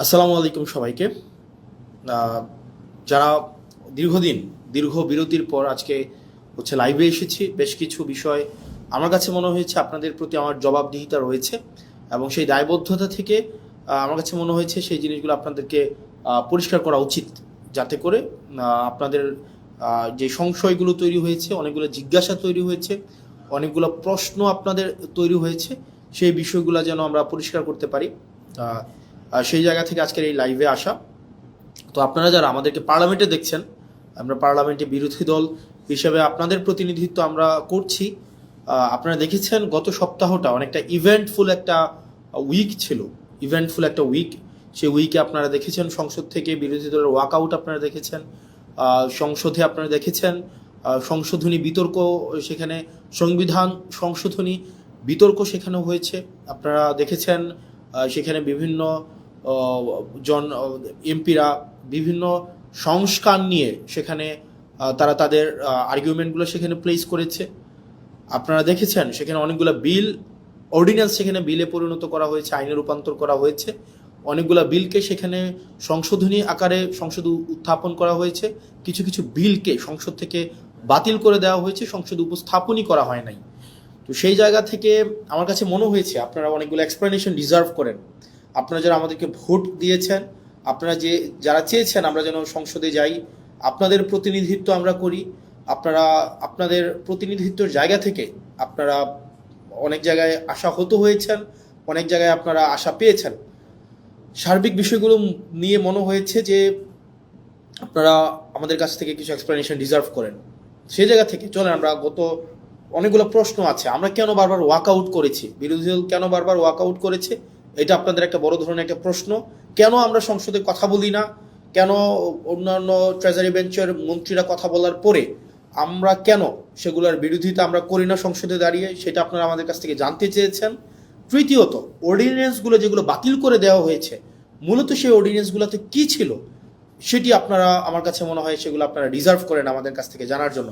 আসসালামু আলাইকুম সবাইকে। যারা দীর্ঘ বিরতির পর আজকে লাইভে এসেছি, বেশ কিছু বিষয় আমার কাছে মনে হয়েছে আপনাদের প্রতি আমার জবাবদিহিতা রয়েছে এবং সেই দায়বদ্ধতা থেকে আমার কাছে মনে হয়েছে সেই জিনিসগুলো আপনাদেরকে পরিষ্কার করা উচিত, যাতে করে আপনাদের যে সংশয়গুলো তৈরি হয়েছে, অনেকগুলো জিজ্ঞাসা তৈরি হয়েছে, অনেকগুলো প্রশ্ন আপনাদের তৈরি হয়েছে, সেই বিষয়গুলো যেন আমরা পরিষ্কার করতে পারি। সেই জায়গা থেকে আজকের এই লাইভে আসা। তো আপনারা যারা আমাদেরকে পার্লামেন্টে দেখছেন, আমরা পার্লামেন্টে বিরোধী দল হিসেবে আপনাদের প্রতিনিধিত্ব আমরা করছি। আপনারা দেখেছেন গত সপ্তাহটা অনেকটা ইভেন্টফুল একটা উইক। সেই উইকে আপনারা দেখেছেন সংসদ থেকে বিরোধী দলের ওয়াকআউট, আপনারা দেখেছেন সংসদে, আপনারা দেখেছেন সংশোধনী বিতর্ক, সেখানে সংবিধান সংশোধনী বিতর্ক সেখানে হয়েছে। আপনারা দেখেছেন সেখানে বিভিন্ন এমপিরা বিভিন্ন সংস্কার নিয়ে সেখানে তারা তাদের আর্গুমেন্টগুলো সেখানে প্লেস করেছে। আপনারা দেখেছেন সেখানে অনেকগুলো অর্ডিন্যান্স সেখানে বিলে পরিণত করা হয়েছে, আইনে রূপান্তর করা হয়েছে। অনেকগুলো বিলকে সেখানে সংশোধনী আকারে সংসদে উত্থাপন করা হয়েছে। কিছু কিছু বিলকে সংসদ থেকে বাতিল করে দেওয়া হয়েছে, সংসদে উপস্থাপনই করা হয় নাই। তো সেই জায়গা থেকে আমার কাছে মনে হয়েছে আপনারা অনেকগুলো এক্সপ্লেনেশন ডিজার্ভ করেন। আপনারা যারা আমাদেরকে ভোট দিয়েছেন, আপনারা যারা চেয়েছেন আমরা যেন সংসদে যাই, আপনাদের প্রতিনিধিত্ব আমরা করি, আপনাদের প্রতিনিধিত্বের জায়গা থেকে আপনারা অনেক জায়গায় আশাহত হয়েছেন, অনেক জায়গায় আপনারা আশা পেয়েছেন। সার্বিক বিষয়গুলো নিয়ে মনে হয়েছে যে আপনারা আমাদের কাছ থেকে কিছু এক্সপ্লেনেশন ডিজার্ভ করেন। সেই জায়গা থেকে চলেন, আমরা অনেকগুলো প্রশ্ন আছে, আমরা কেন বারবার ওয়াকআউট করেছি, বিরোধী দল কেন বারবার ওয়াকআউট করেছে, এটা আপনাদের একটা বড় ধরনের একটা প্রশ্ন। কেন আমরা সংসদে কথা বলি না, কেন অন্যান্য ট্রেজারি বেঞ্চের মন্ত্রীরা কথা বলার পরে আমরা কেন সেগুলোর বিরোধিতা আমরা করি না সংসদে দাঁড়িয়ে, সেটা আপনারা আমাদের কাছ থেকে জানতে চেয়েছেন। তৃতীয়ত, অর্ডিন্যান্সগুলো যেগুলো বাতিল করে দেওয়া হয়েছে, মূলত সেই অর্ডিন্যান্সগুলোতে কি ছিল সেটি আপনারা, আমার কাছে মনে হয় সেগুলো আপনারা ডিজার্ভ করেন আমাদের কাছ থেকে জানার জন্য।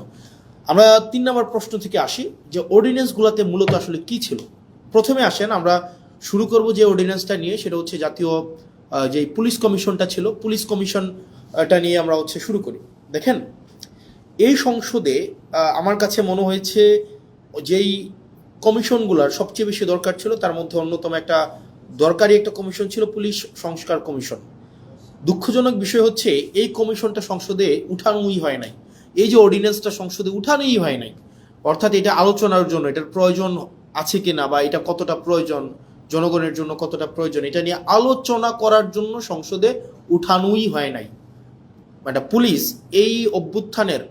আমরা 3 নম্বর প্রশ্ন থেকে আসি যে অর্ডিন্যান্সগুলোতে মূলত আসলে কি ছিল। প্রথমে আসেন, আমরা শুরু করব যে অর্ডিন্যান্সটা নিয়ে, সেটা হচ্ছে জাতীয় যে পুলিশ কমিশনটা ছিল, পুলিশ কমিশনটা নিয়ে আমরা শুরু করি। দেখেন, এই সংসদে আমার কাছে মনে হয়েছে যেই কমিশনগুলোর সবচেয়ে বেশি দরকার ছিল তার মধ্যে অন্যতম একটা দরকারি একটা কমিশন ছিল পুলিশ সংস্কার কমিশন। দুঃখজনক বিষয় হচ্ছে এই কমিশনটা সংসদে উঠানোই হয় নাই, এই যে অর্ডিন্যান্সটা সংসদে উঠানোই হয় নাই। অর্থাৎ এটা আলোচনার জন্য এটার প্রয়োজন আছে কিনা, বা এটা কতটা প্রয়োজন, জনগণের জন্য কতটা প্রয়োজন, এটা নিয়ে আলোচনা করার জন্য সংসদে উঠানোই হয় নাই। মানে পুলিশ এই অভ্যুত্থানের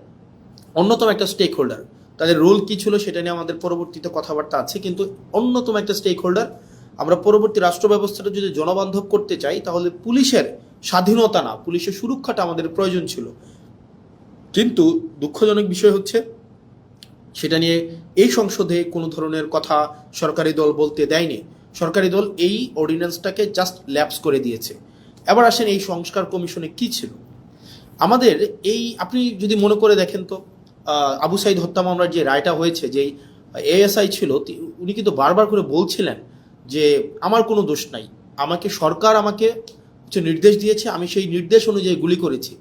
অন্যতম একটা স্টেক হোল্ডার, তাদের রোল কি ছিল সেটা নিয়ে আমাদের পরবর্তীতে কথাবার্তা আছে, কিন্তু অন্যতম একটা স্টেক হোল্ডার। আমরা পরবর্তী রাষ্ট্র ব্যবস্থাটা যদি জনবান্ধব করতে চাই, তাহলে পুলিশের স্বাধীনতা না, পুলিশের সুরক্ষাটা আমাদের প্রয়োজন ছিল। কিন্তু দুঃখজনক বিষয় হচ্ছে সেটা নিয়ে এই সংসদে কোনো ধরনের কথা সরকারি দল বলতে দেয়নি। সরকারি দল এই অর্ডিন্যান্সটাকে জাস্ট ল্যাপস করে দিয়েছে। এবার আসেন এই সংস্কার কমিশনে কি ছিল আমাদের। আপনি যদি মনে করে দেখেন তো, আবু সাইদ হত্যা মামলার যে রায়টা হয়েছে, যেই এএসআই ছিল উনি কিন্তু বারবার করে বলছিলেন যে আমার কোনো দোষ নাই, সরকার আমাকে নির্দেশ দিয়েছে, আমি সেই নির্দেশ অনুযায়ী গুলি করেছি।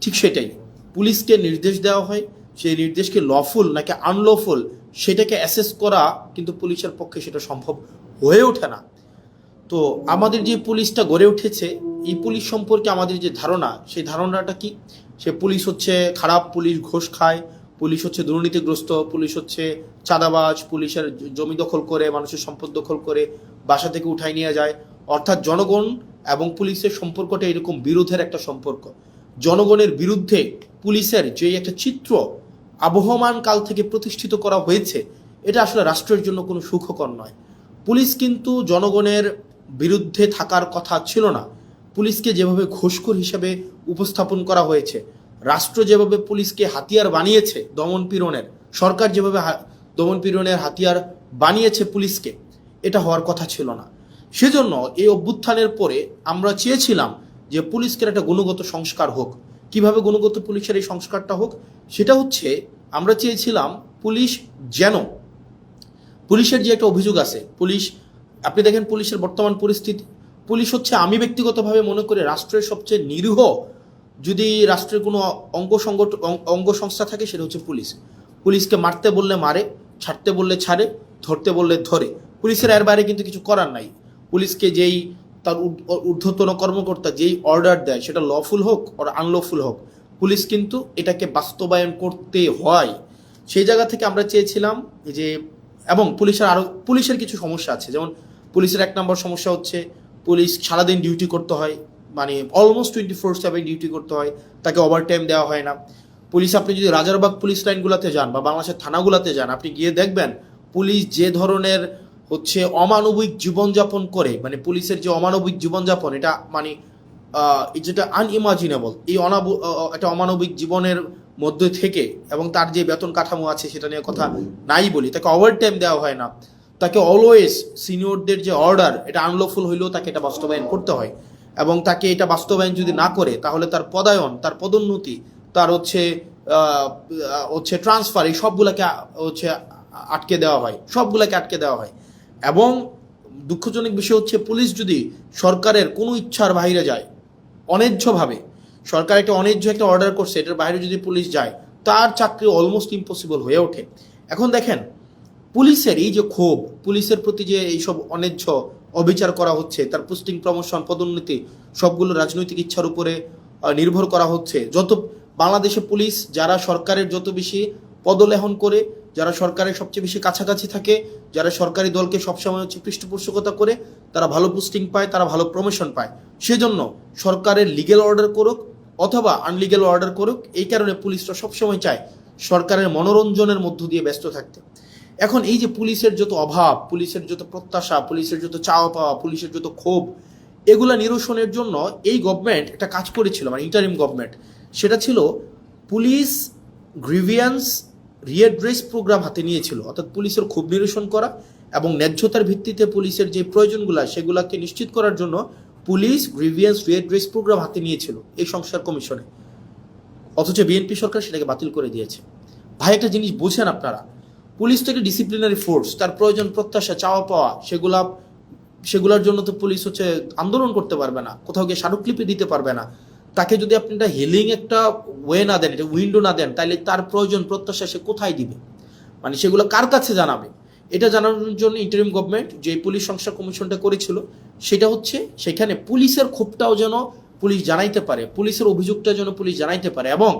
ঠিক সেটাই, পুলিশকে নির্দেশ দেওয়া হয়, সেই নির্দেশকে লফুল নাকি আনলফুল সেটাকে অ্যাসেস করা কিন্তু পুলিশের পক্ষে সেটা সম্ভব হয়ে ওঠে না। তো আমাদের যে পুলিশটা গড়ে উঠেছে, এই পুলিশ সম্পর্কে আমাদের যে ধারণা, সেই ধারণাটা কি, সে পুলিশ হচ্ছে খারাপ, পুলিশ ঘুষ খায়, পুলিশ হচ্ছে দুর্নীতিগ্রস্ত, পুলিশ হচ্ছে চাঁদাবাজ, পুলিশের জমি দখল করে, মানুষের সম্পদ দখল করে বাসা থেকে উঠাই নিয়ে যায়। অর্থাৎ জনগণ এবং পুলিশের সম্পর্কটা এরকম বিরোধের একটা সম্পর্ক। জনগণের বিরুদ্ধে পুলিশের যে একটা চিত্র আবহমান কাল থেকে প্রতিষ্ঠিত করা হয়েছে, এটা আসলে রাষ্ট্রের জন্য কোনো সুখকর নয়। পুলিশ কিন্তু জনগণের বিরুদ্ধে থাকার কথা ছিল না। পুলিশকে যেভাবে ঘুষখোর হিসেবে উপস্থাপন করা হয়েছে, রাষ্ট্র যেভাবে পুলিশকে হাতিয়ার বানিয়েছে দমন পীড়নের, সরকার যেভাবে দমন পীড়নের হাতিয়ার বানিয়েছে পুলিশকে, এটা হওয়ার কথা ছিল না। সেজন্য এই অভ্যুত্থানের পরে আমরা চেয়েছিলাম যে পুলিশকে একটা গুণগত সংস্কার হোক। কিভাবে গুণগত পুলিশের এই সংস্কারটা হোক, সেটা হচ্ছে আমরা চেয়েছিলাম পুলিশের যে একটা অভিযোগ আছে, আপনি দেখেন পুলিশের বর্তমান পরিস্থিতি, পুলিশ হচ্ছে, আমি ব্যক্তিগতভাবে মনে করি রাষ্ট্রের সবচেয়ে নিরীহ যদি রাষ্ট্রের কোনো অঙ্গ সংস্থা থাকে সেটা হচ্ছে পুলিশ। পুলিশকে মারতে বললে মারে, ছাড়তে বললে ছাড়ে, ধরতে বললে ধরে। পুলিশের এর বাইরে কিন্তু কিছু করার নাই। পুলিশকে যেই তার ঊর্ধ্বতন কর্মকর্তা যেই অর্ডার দেয়, সেটা লফুল হোক আর আনলফুল হোক, পুলিশ কিন্তু এটাকে বাস্তবায়ন করতে হয়। সেই জায়গা থেকে আমরা চেয়েছিলাম যে, এবং পুলিশের কিছু সমস্যা আছে। যেমন পুলিশের 1 নম্বর সমস্যা হচ্ছে পুলিশ সারাদিন ডিউটি করতে হয়, মানে অলমোস্ট 24/7 ডিউটি করতে হয়, তাকে ওভারটাইম দেওয়া হয় না। পুলিশ, আপনি যদি রাজারবাগ পুলিশ লাইনগুলোতে যান বা বাংলাদেশের থানাগুলোতে যান, আপনি গিয়ে দেখবেন পুলিশ যে ধরনের হচ্ছে অমানবিক জীবনযাপন করে, মানে পুলিশের যে অমানবিক জীবনযাপন, এটা মানে যেটা আনইমাজিনেবল, এই একটা অমানবিক জীবনের মধ্যে থেকে, এবং তার যে বেতন কাঠামো আছে সেটা নিয়ে কথা নাই বলি, তাকে ওভারটাইম দেওয়া হয় না, তাকে অলওয়েজ সিনিয়রদের যে অর্ডার, এটা আনলফুল হইলেও তাকে এটা বাস্তবায়ন করতে হয়, এবং তাকে এটা বাস্তবায়ন যদি না করে তাহলে তার পদায়ন, তার পদোন্নতি, তার হচ্ছে ট্রান্সফার, এই সবগুলোকে হচ্ছে আটকে দেওয়া হয়, সবগুলোকে আটকে দেওয়া হয়। এবং দুঃখজনক বিষয় হচ্ছে, পুলিশ যদি সরকারের কোনো ইচ্ছার বাইরে যায়, অন্যায্যভাবে সরকার একটা অন্যায্য একটা অর্ডার করছে, এটার বাইরে যদি পুলিশ যায়, তার চাকরি অলমোস্ট ইম্পসিবল হয়ে ওঠে। এখন দেখেন, পুলিশের এই যে ক্ষোভ, পুলিশের প্রতি যে এইসব অন্যায্য অবিচার করা হচ্ছে, তার পোস্টিং, প্রমোশন, পদোন্নতি সবগুলো রাজনৈতিক ইচ্ছার উপরে নির্ভর করা হচ্ছে। বাংলাদেশে পুলিশ যারা সরকারের যত বেশি পদলেহন করে, যারা সরকারের সবচেয়ে বেশি কাছাকাছি থাকে, যারা সরকারি দলকে সবসময় হচ্ছে পৃষ্ঠপোষকতা করে, তারা ভালো পোস্টিং পায়, তারা ভালো প্রমোশন পায়। সেজন্য সরকারের লিগেল অর্ডার করুক অথবা আনলিগেল অর্ডার করুক, এই কারণে পুলিশরা সবসময় চায় সরকারের মনোরঞ্জনের মধ্য দিয়ে ব্যস্ত থাকতে। এখন এই যে পুলিশের যত অভাব, পুলিশের যত প্রত্যাশা, পুলিশের যত চাওয়া পাওয়া, পুলিশের যত ক্ষোভ, এগুলা নিরসনের জন্য এই গভর্নমেন্ট একটা কাজ করেছিল, মানে ইন্টারিম গভর্নমেন্ট, সেটা ছিল পুলিশ গ্রিভিয়েন্স রিএড্রেস প্রোগ্রাম হাতে নিয়েছিল। অর্থাৎ পুলিশের ক্ষোভ নিরসন করা এবং ন্যায্যতার ভিত্তিতে পুলিশের যে প্রয়োজনগুলো সেগুলোকে নিশ্চিত করার জন্য পুলিশ গ্রিভিয়েন্স রিএড্রেস প্রোগ্রাম হাতে নিয়েছিল এই সংস্কার কমিশনে। অথচ বিএনপি সরকার সেটাকে বাতিল করে দিয়েছে। ভাই, একটা জিনিস বুঝেন আপনারা, পুলিশ তো একটা ডিসিপ্লিনারি ফোর্স, তার প্রয়োজন, প্রত্যাশা, চাওয়া পাওয়া, সেগুলোর জন্য তো পুলিশ হচ্ছে আন্দোলন করতে পারবে না, কোথাও গিয়ে স্মারকলিপি দিতে পারবে না। তাকে যদি আপনি একটা হিলিং একটা ওয়ে না দেন, একটা উইন্ডো না দেন, তাহলে তার প্রয়োজন, প্রত্যাশা সে কোথায় দিবে, মানে সেগুলো কার কাছে জানাবে? এটা জানানোর জন্য ইন্টারিম গভর্নমেন্ট যে পুলিশ সংস্কার কমিশনটা করেছিল, সেটা হচ্ছে সেখানে পুলিশের ক্ষোভটাও যেন পুলিশ জানাইতে পারে, পুলিশের অভিযোগটা যেন পুলিশ জানাইতে পারে। এবং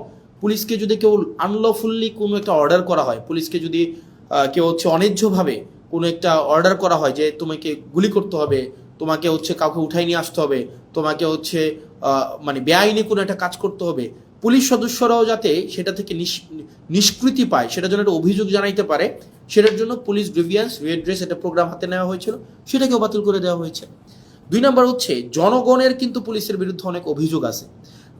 পুলিশকে যদি কেউ আনলফুললি কোনো একটা অর্ডার করা হয়, পুলিশকে যদি কেউ হচ্ছে অন্যায্যভাবে কোনো একটা অর্ডার করা হয় যে তোমাকে গুলি করতে হবে, তোমাকে হচ্ছে কাউকে উঠাই নিয়ে আসতে হবে, তোমাকে হচ্ছে মানে বেআইনি কোনো একটা কাজ করতে হবে, পুলিশ সদস্যরাও যাতে সেটা থেকে নিষ্কৃতি পায়, সেটা যেন একটা অভিযোগ জানাইতে পারে, সেটার জন্য পুলিশ গ্রিভিয়েন্স রিএড্রেস একটা প্রোগ্রাম হাতে নেওয়া হয়েছিল, সেটাকেও বাতিল করে দেওয়া হয়েছে। 2 নম্বর হচ্ছে, জনগণের কিন্তু পুলিশের বিরুদ্ধে অনেক অভিযোগ আছে।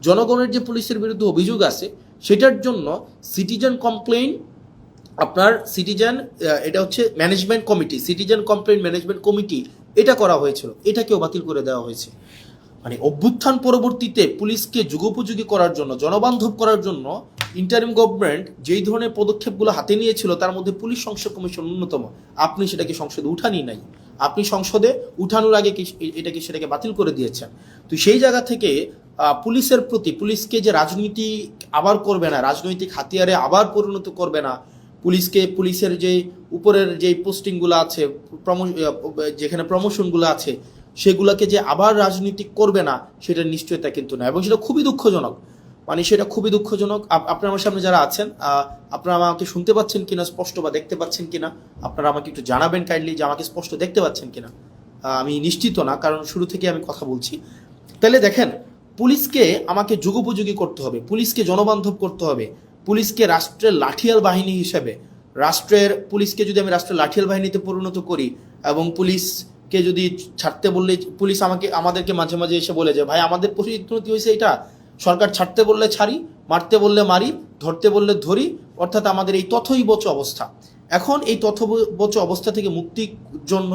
জনগণের যে পুলিশের বিরুদ্ধে অভিযোগ আছে, সেটার জন্য সিটিজেন কমপ্লেইন, এটা হচ্ছে management committee, citizen complain management committee, এটা করা হয়েছিল, এটাকেও বাতিল করে দেওয়া হয়েছে। মানে অভ্যুত্থান পরবর্তীতে পুলিশকে যুগোপযোগী করার জন্য, জনবান্ধব করার জন্য ইন্টারিম গভর্নমেন্ট যেই ধরনের পদক্ষেপগুলো হাতে নিয়েছিল, তার মধ্যে পুলিশ সংস্কার কমিশন অন্যতম। আপনি সেটাকে সংসদে উঠানি নাই, আপনি সংসদে উঠানোর আগে সেটাকে বাতিল করে দিয়েছেন। তো সেই জায়গা থেকে পুলিশের প্রতি, পুলিশকে যে রাজনীতি আবার করবে না, রাজনৈতিক হাতিয়ারে আবার পরিণত করবে না, পুলিশের যে উপরের যে পোস্টিংগুলো আছে, যেখানে প্রমোশনগুলো আছে, সেগুলোকে যে আবার রাজনীতিক করবে না, সেটার নিশ্চয়তা কিন্তু না। এবং সেটা খুবই দুঃখজনক, মানে সেটা খুবই দুঃখজনক। আপনার আমার সামনে যারা আছেন, আপনারা আমাকে শুনতে পাচ্ছেন কিনা স্পষ্ট, বা দেখতে পাচ্ছেন কিনা, আপনারা আমাকে একটু জানাবেন কাইন্ডলি যে আমাকে স্পষ্ট দেখতে পাচ্ছেন কিনা। আমি নিশ্চিত না, কারণ শুরু থেকে আমি কথা বলছি। তাহলে দেখেন, পুলিশকে আমাকে যুগোপযোগী করতে হবে, পুলিশকে জনবান্ধব করতে হবে, পুলিশকে রাষ্ট্রের লাঠিয়াল বাহিনী হিসেবে, পুলিশকে যদি আমি রাষ্ট্রের লাঠিয়াল বাহিনীতে পরিণত করি, এবং পুলিশকে যদি ছাড়তে বললে, পুলিশ আমাদেরকে মাঝে মাঝে এসে বলে যে ভাই আমাদের পরিণতি হয়েছে এটা, সরকার ছাড়তে বললে ছাড়ি, মারতে বললে মারি, ধরতে বললে ধরি, অর্থাৎ আমাদের এই তথৈবচ অবস্থা। এখন এই তথৈবচ অবস্থা থেকে মুক্তির জন্য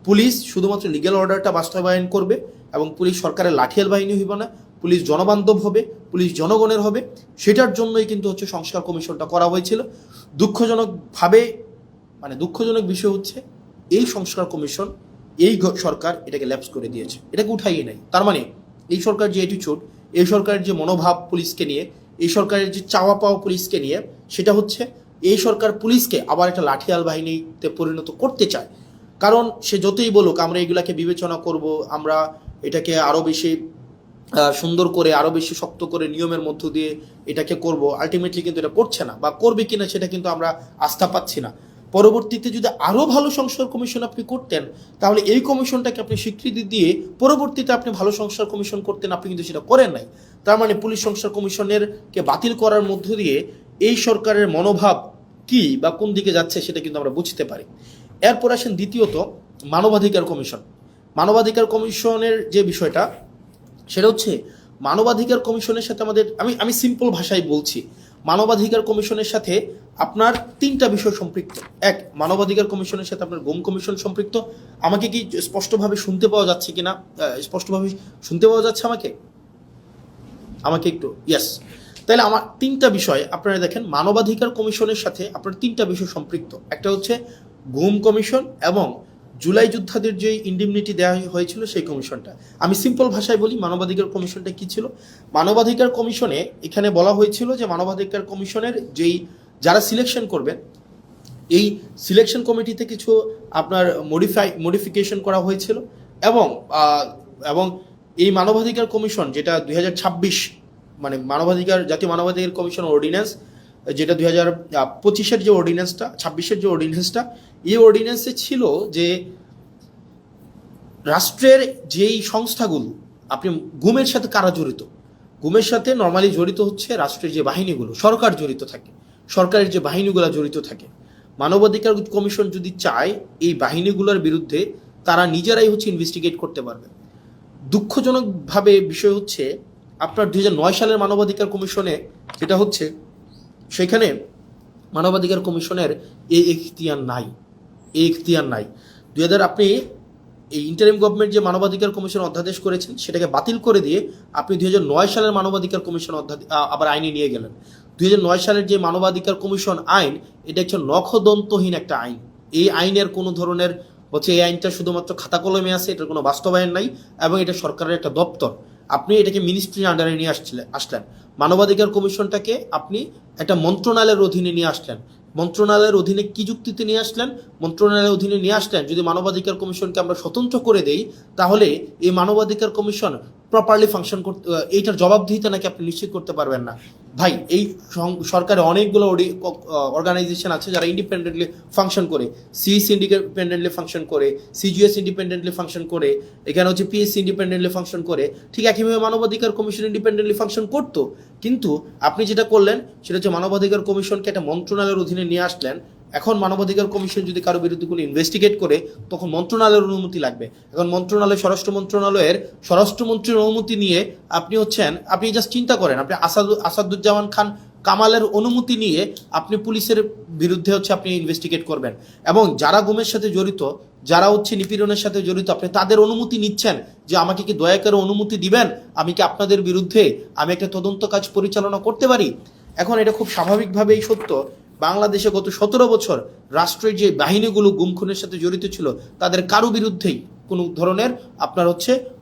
পুলিশ শুধুমাত্র লিগ্যাল অর্ডারটা বাস্তবায়ন করবে, এবং পুলিশ সরকারের লাঠিয়াল বাহিনী হইব না, পুলিশ জনবান্ধব হবে, পুলিশ জনগণের হবে। সেটার জন্যই কিন্তু হচ্ছে সংস্কার কমিশনটা করা হয়েছিল। দুঃখজনক বিষয় হচ্ছে, এই সংস্কার কমিশন এই সরকার এটাকে ল্যাপস করে দিয়েছে, এটাকে উঠাইয়ে নেয়। তার মানে এই সরকার যে অ্যাটিটিউড, এই সরকারের যে মনোভাব পুলিশকে নিয়ে, এই সরকারের যে চাওয়া পাওয়া পুলিশকে নিয়ে, সেটা হচ্ছে এই সরকার পুলিশকে আবার একটা লাঠিয়াল বাহিনীতে পরিণত করতে চায়। কারণ সে যতই বলুক আমরা এগুলাকে বিবেচনা করব, আমরা এটাকে আরও বেশি সুন্দর করে, আরও বেশি শক্ত করে নিয়মের মধ্য দিয়ে এটাকে করব, আলটিমেটলি কিন্তু এটা করছে না, বা করবে কিনা সেটা কিন্তু আমরা আস্থা পাচ্ছি না। পরবর্তীতে যদি আরও ভালো সংস্কার কমিশন আপনি করতেন, তাহলে এই কমিশনটাকে আপনি স্বীকৃতি দিয়ে পরবর্তীতে আপনি ভালো সংস্কার কমিশন করতেন, আপনি কিন্তু সেটা করেন নাই। তার মানে পুলিশ সংস্কার কমিশনের কে বাতিল করার মধ্য দিয়ে এই সরকারের মনোভাব কি বা কোন দিকে যাচ্ছে সেটা কিন্তু আমরা বুঝতে পারি। এরপর আসেন দ্বিতীয়ত মানবাধিকার কমিশন। মানবাধিকার কমিশনের যে বিষয়টা, সেটা হচ্ছে মানবাধিকার কমিশনের সাথে আমাদের, আমি সিম্পল ভাষায় বলছি, মানবাধিকার কমিশনের সাথে আপনার তিনটা বিষয় সম্পৃক্ত। এক, মানবাধিকার কমিশনের সাথে আপনার গুম কমিশন সম্পৃক্ত। আমাকে কি স্পষ্টভাবে শুনতে পাওয়া যাচ্ছে কিনা? স্পষ্টভাবে শুনতে পাওয়া যাচ্ছে আমাকে একটু? ইয়েস। তাহলে আমার তিনটা বিষয় আপনারা দেখেন, মানবাধিকার কমিশনের সাথে আপনার তিনটা বিষয় সম্পৃক্ত। একটা হচ্ছে গুম কমিশন এবং জুলাই যোদ্ধাদের যে ইন্ডিমনিটি দেওয়া হয়েছিল সেই কমিশনটা। আমি সিম্পল ভাষায় বলি মানবাধিকার কমিশনটা কি ছিল। মানবাধিকার কমিশনে এখানে বলা হয়েছিল যে মানবাধিকার কমিশনের যেই যারা সিলেকশন করবেন, এই সিলেকশন কমিটিতে কিছু আপনার মডিফিকেশন করা হয়েছিল, এবং এবং এই মানবাধিকার কমিশন যেটা 2026 মানে জাতীয় মানবাধিকার কমিশন অর্ডিন্যান্স, যেটা 2025-এর যে অর্ডিন্যান্সটা, 26-এর যে অর্ডিন্যান্সটা, এই অর্ডিন্যান্সে ছিল যে রাষ্ট্রের যেই সংস্থাগুলো, আপনি গুমের সাথে কারা জড়িত, গুমের সাথে নর্মালি জড়িত হচ্ছে রাষ্ট্রের যে বাহিনীগুলো, সরকার জড়িত থাকে, সরকারের যে বাহিনীগুলো জড়িত থাকে। মানবাধিকার কমিশন যদি চায় এই বাহিনীগুলোর বিরুদ্ধে তারা নিজেরাই হচ্ছে ইনভেস্টিগেট করতে পারবে। দুঃখজনকভাবে বিষয় হচ্ছে আপনার 2009 সালের মানবাধিকার কমিশনে যেটা হচ্ছে, সেখানে মানবাধিকার কমিশনের এই এখতিয়ার নাই। 2000 আপনি এই ইন্টারিম গভর্নমেন্ট যে মানবাধিকার কমিশন অধ্যাদেশ করেছেন সেটাকে বাতিল করে দিয়ে আপনি 2009 সালের মানবাধিকার কমিশন আবার আইনে নিয়ে গেলেন। 2009 সালের যে মানবাধিকার কমিশন আইন, এটা হচ্ছে নখদন্তহীন একটা আইন। এই আইনের কোনো ধরনের হচ্ছে, এই আইনটা শুধুমাত্র খাতা কলমে আছে, এটার কোনো বাস্তবায়ন নাই, এবং এটা সরকারের একটা দপ্তর। আপনি এটাকে মিনিস্ট্রির আন্ডারে নিয়ে আসলেন। মানবাধিকার কমিশনটাকে আপনি একটা মন্ত্রণালয়ের অধীনে নিয়ে আসলেন। মন্ত্রণালয়ের অধীনে কি যুক্তিতে নিয়ে আসলেন? মন্ত্রণালয়ের অধীনে নিয়ে আসলেন যদি মানবাধিকার কমিশনকে আমরা স্বতন্ত্র করে দেই, তাহলে এই মানবাধিকার কমিশন প্রপারলি ফাংশন করতে, এইটার জবাবদিহিতা নাকি আপনি নিশ্চিত করতে পারবেন না। ভাই, এই সরকারে অনেকগুলো অর্গানাইজেশন আছে যারা ইন্ডিপেন্ডেন্টলি ফাংশন করে। সিইসি ইন্ডিপেন্ডেন্টলি ফাংশন করে, সিজিএস ইন্ডিপেন্ডেন্টলি ফাংশন করে, এখানে হচ্ছে পিএসসি ইন্ডিপেন্ডেন্টলি ফাংশন করে। ঠিক একইভাবে মানবাধিকার কমিশন ইন্ডিপেন্ডেন্টলি ফাংশন করতো, কিন্তু আপনি যেটা করলেন সেটা হচ্ছে মানবাধিকার কমিশনকে একটা মন্ত্রণালয়ের অধীনে নিয়ে আসলেন। এখন মানবাধিকার কমিশন যদি কারো বিরুদ্ধে কোনো ইনভেস্টিগেট করে, তখন মন্ত্রণালয়ের অনুমতি লাগবে। এখন স্বরাষ্ট্রমন্ত্রীর অনুমতি নিয়ে আপনি জাস্ট চিন্তা করেন, আপনি আসাদুজ্জামান খান কামালের অনুমতি নিয়ে আপনি পুলিশের বিরুদ্ধে আপনি ইনভেস্টিগেট করবেন, এবং যারা গুমের সাথে জড়িত, যারা নিপীড়নের সাথে জড়িত, আপনি তাদের অনুমতি নিচ্ছেন যে আমাকে কি দয়া করে অনুমতি দিবেন, আমি কি আপনাদের বিরুদ্ধে আমি একটা তদন্ত কাজ পরিচালনা করতে পারি। এখন এটা খুব স্বাভাবিকভাবেই সত্য, বাংলাদেশে গত 17 বছর রাষ্ট্রের যে বাহিনীগুলো গুম খুনের সাথে জড়িত ছিল, তাদের কারো বিরুদ্ধেই কোনো ধরনের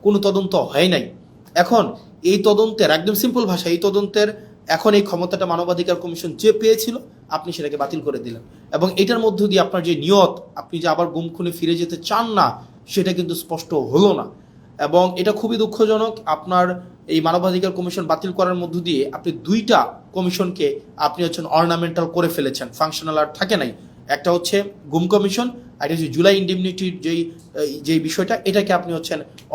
কোনো তদন্ত হয় নাই। এখন এই তদন্তের, একদম সিম্পল ভাষা, এই তদন্তের এখন এই ক্ষমতাটা মানবাধিকার কমিশন যে পেয়েছিল, আপনি সেটাকে বাতিল করে দিলেন, এবং এটার মধ্য দিয়ে আপনার যে নিয়ত, আপনি যে আবার গুম খুনে ফিরে যেতে চান না, সেটা কিন্তু স্পষ্ট হলো না। এবং এটা খুবই দুঃখজনক, আপনার এই মানবাধিকার কমিশন বাতিল করার মধ্য দিয়ে আপনি দুইটা কমিশনকে আপনি অর্নামেন্টাল করে ফেলেছেন, ফাংশনাল আর থাকে নাই। একটা হচ্ছে গুম কমিশন, আর হচ্ছে জুলাই ইন্ডিমনিটির যেই বিষয়টা, এটাকে আপনি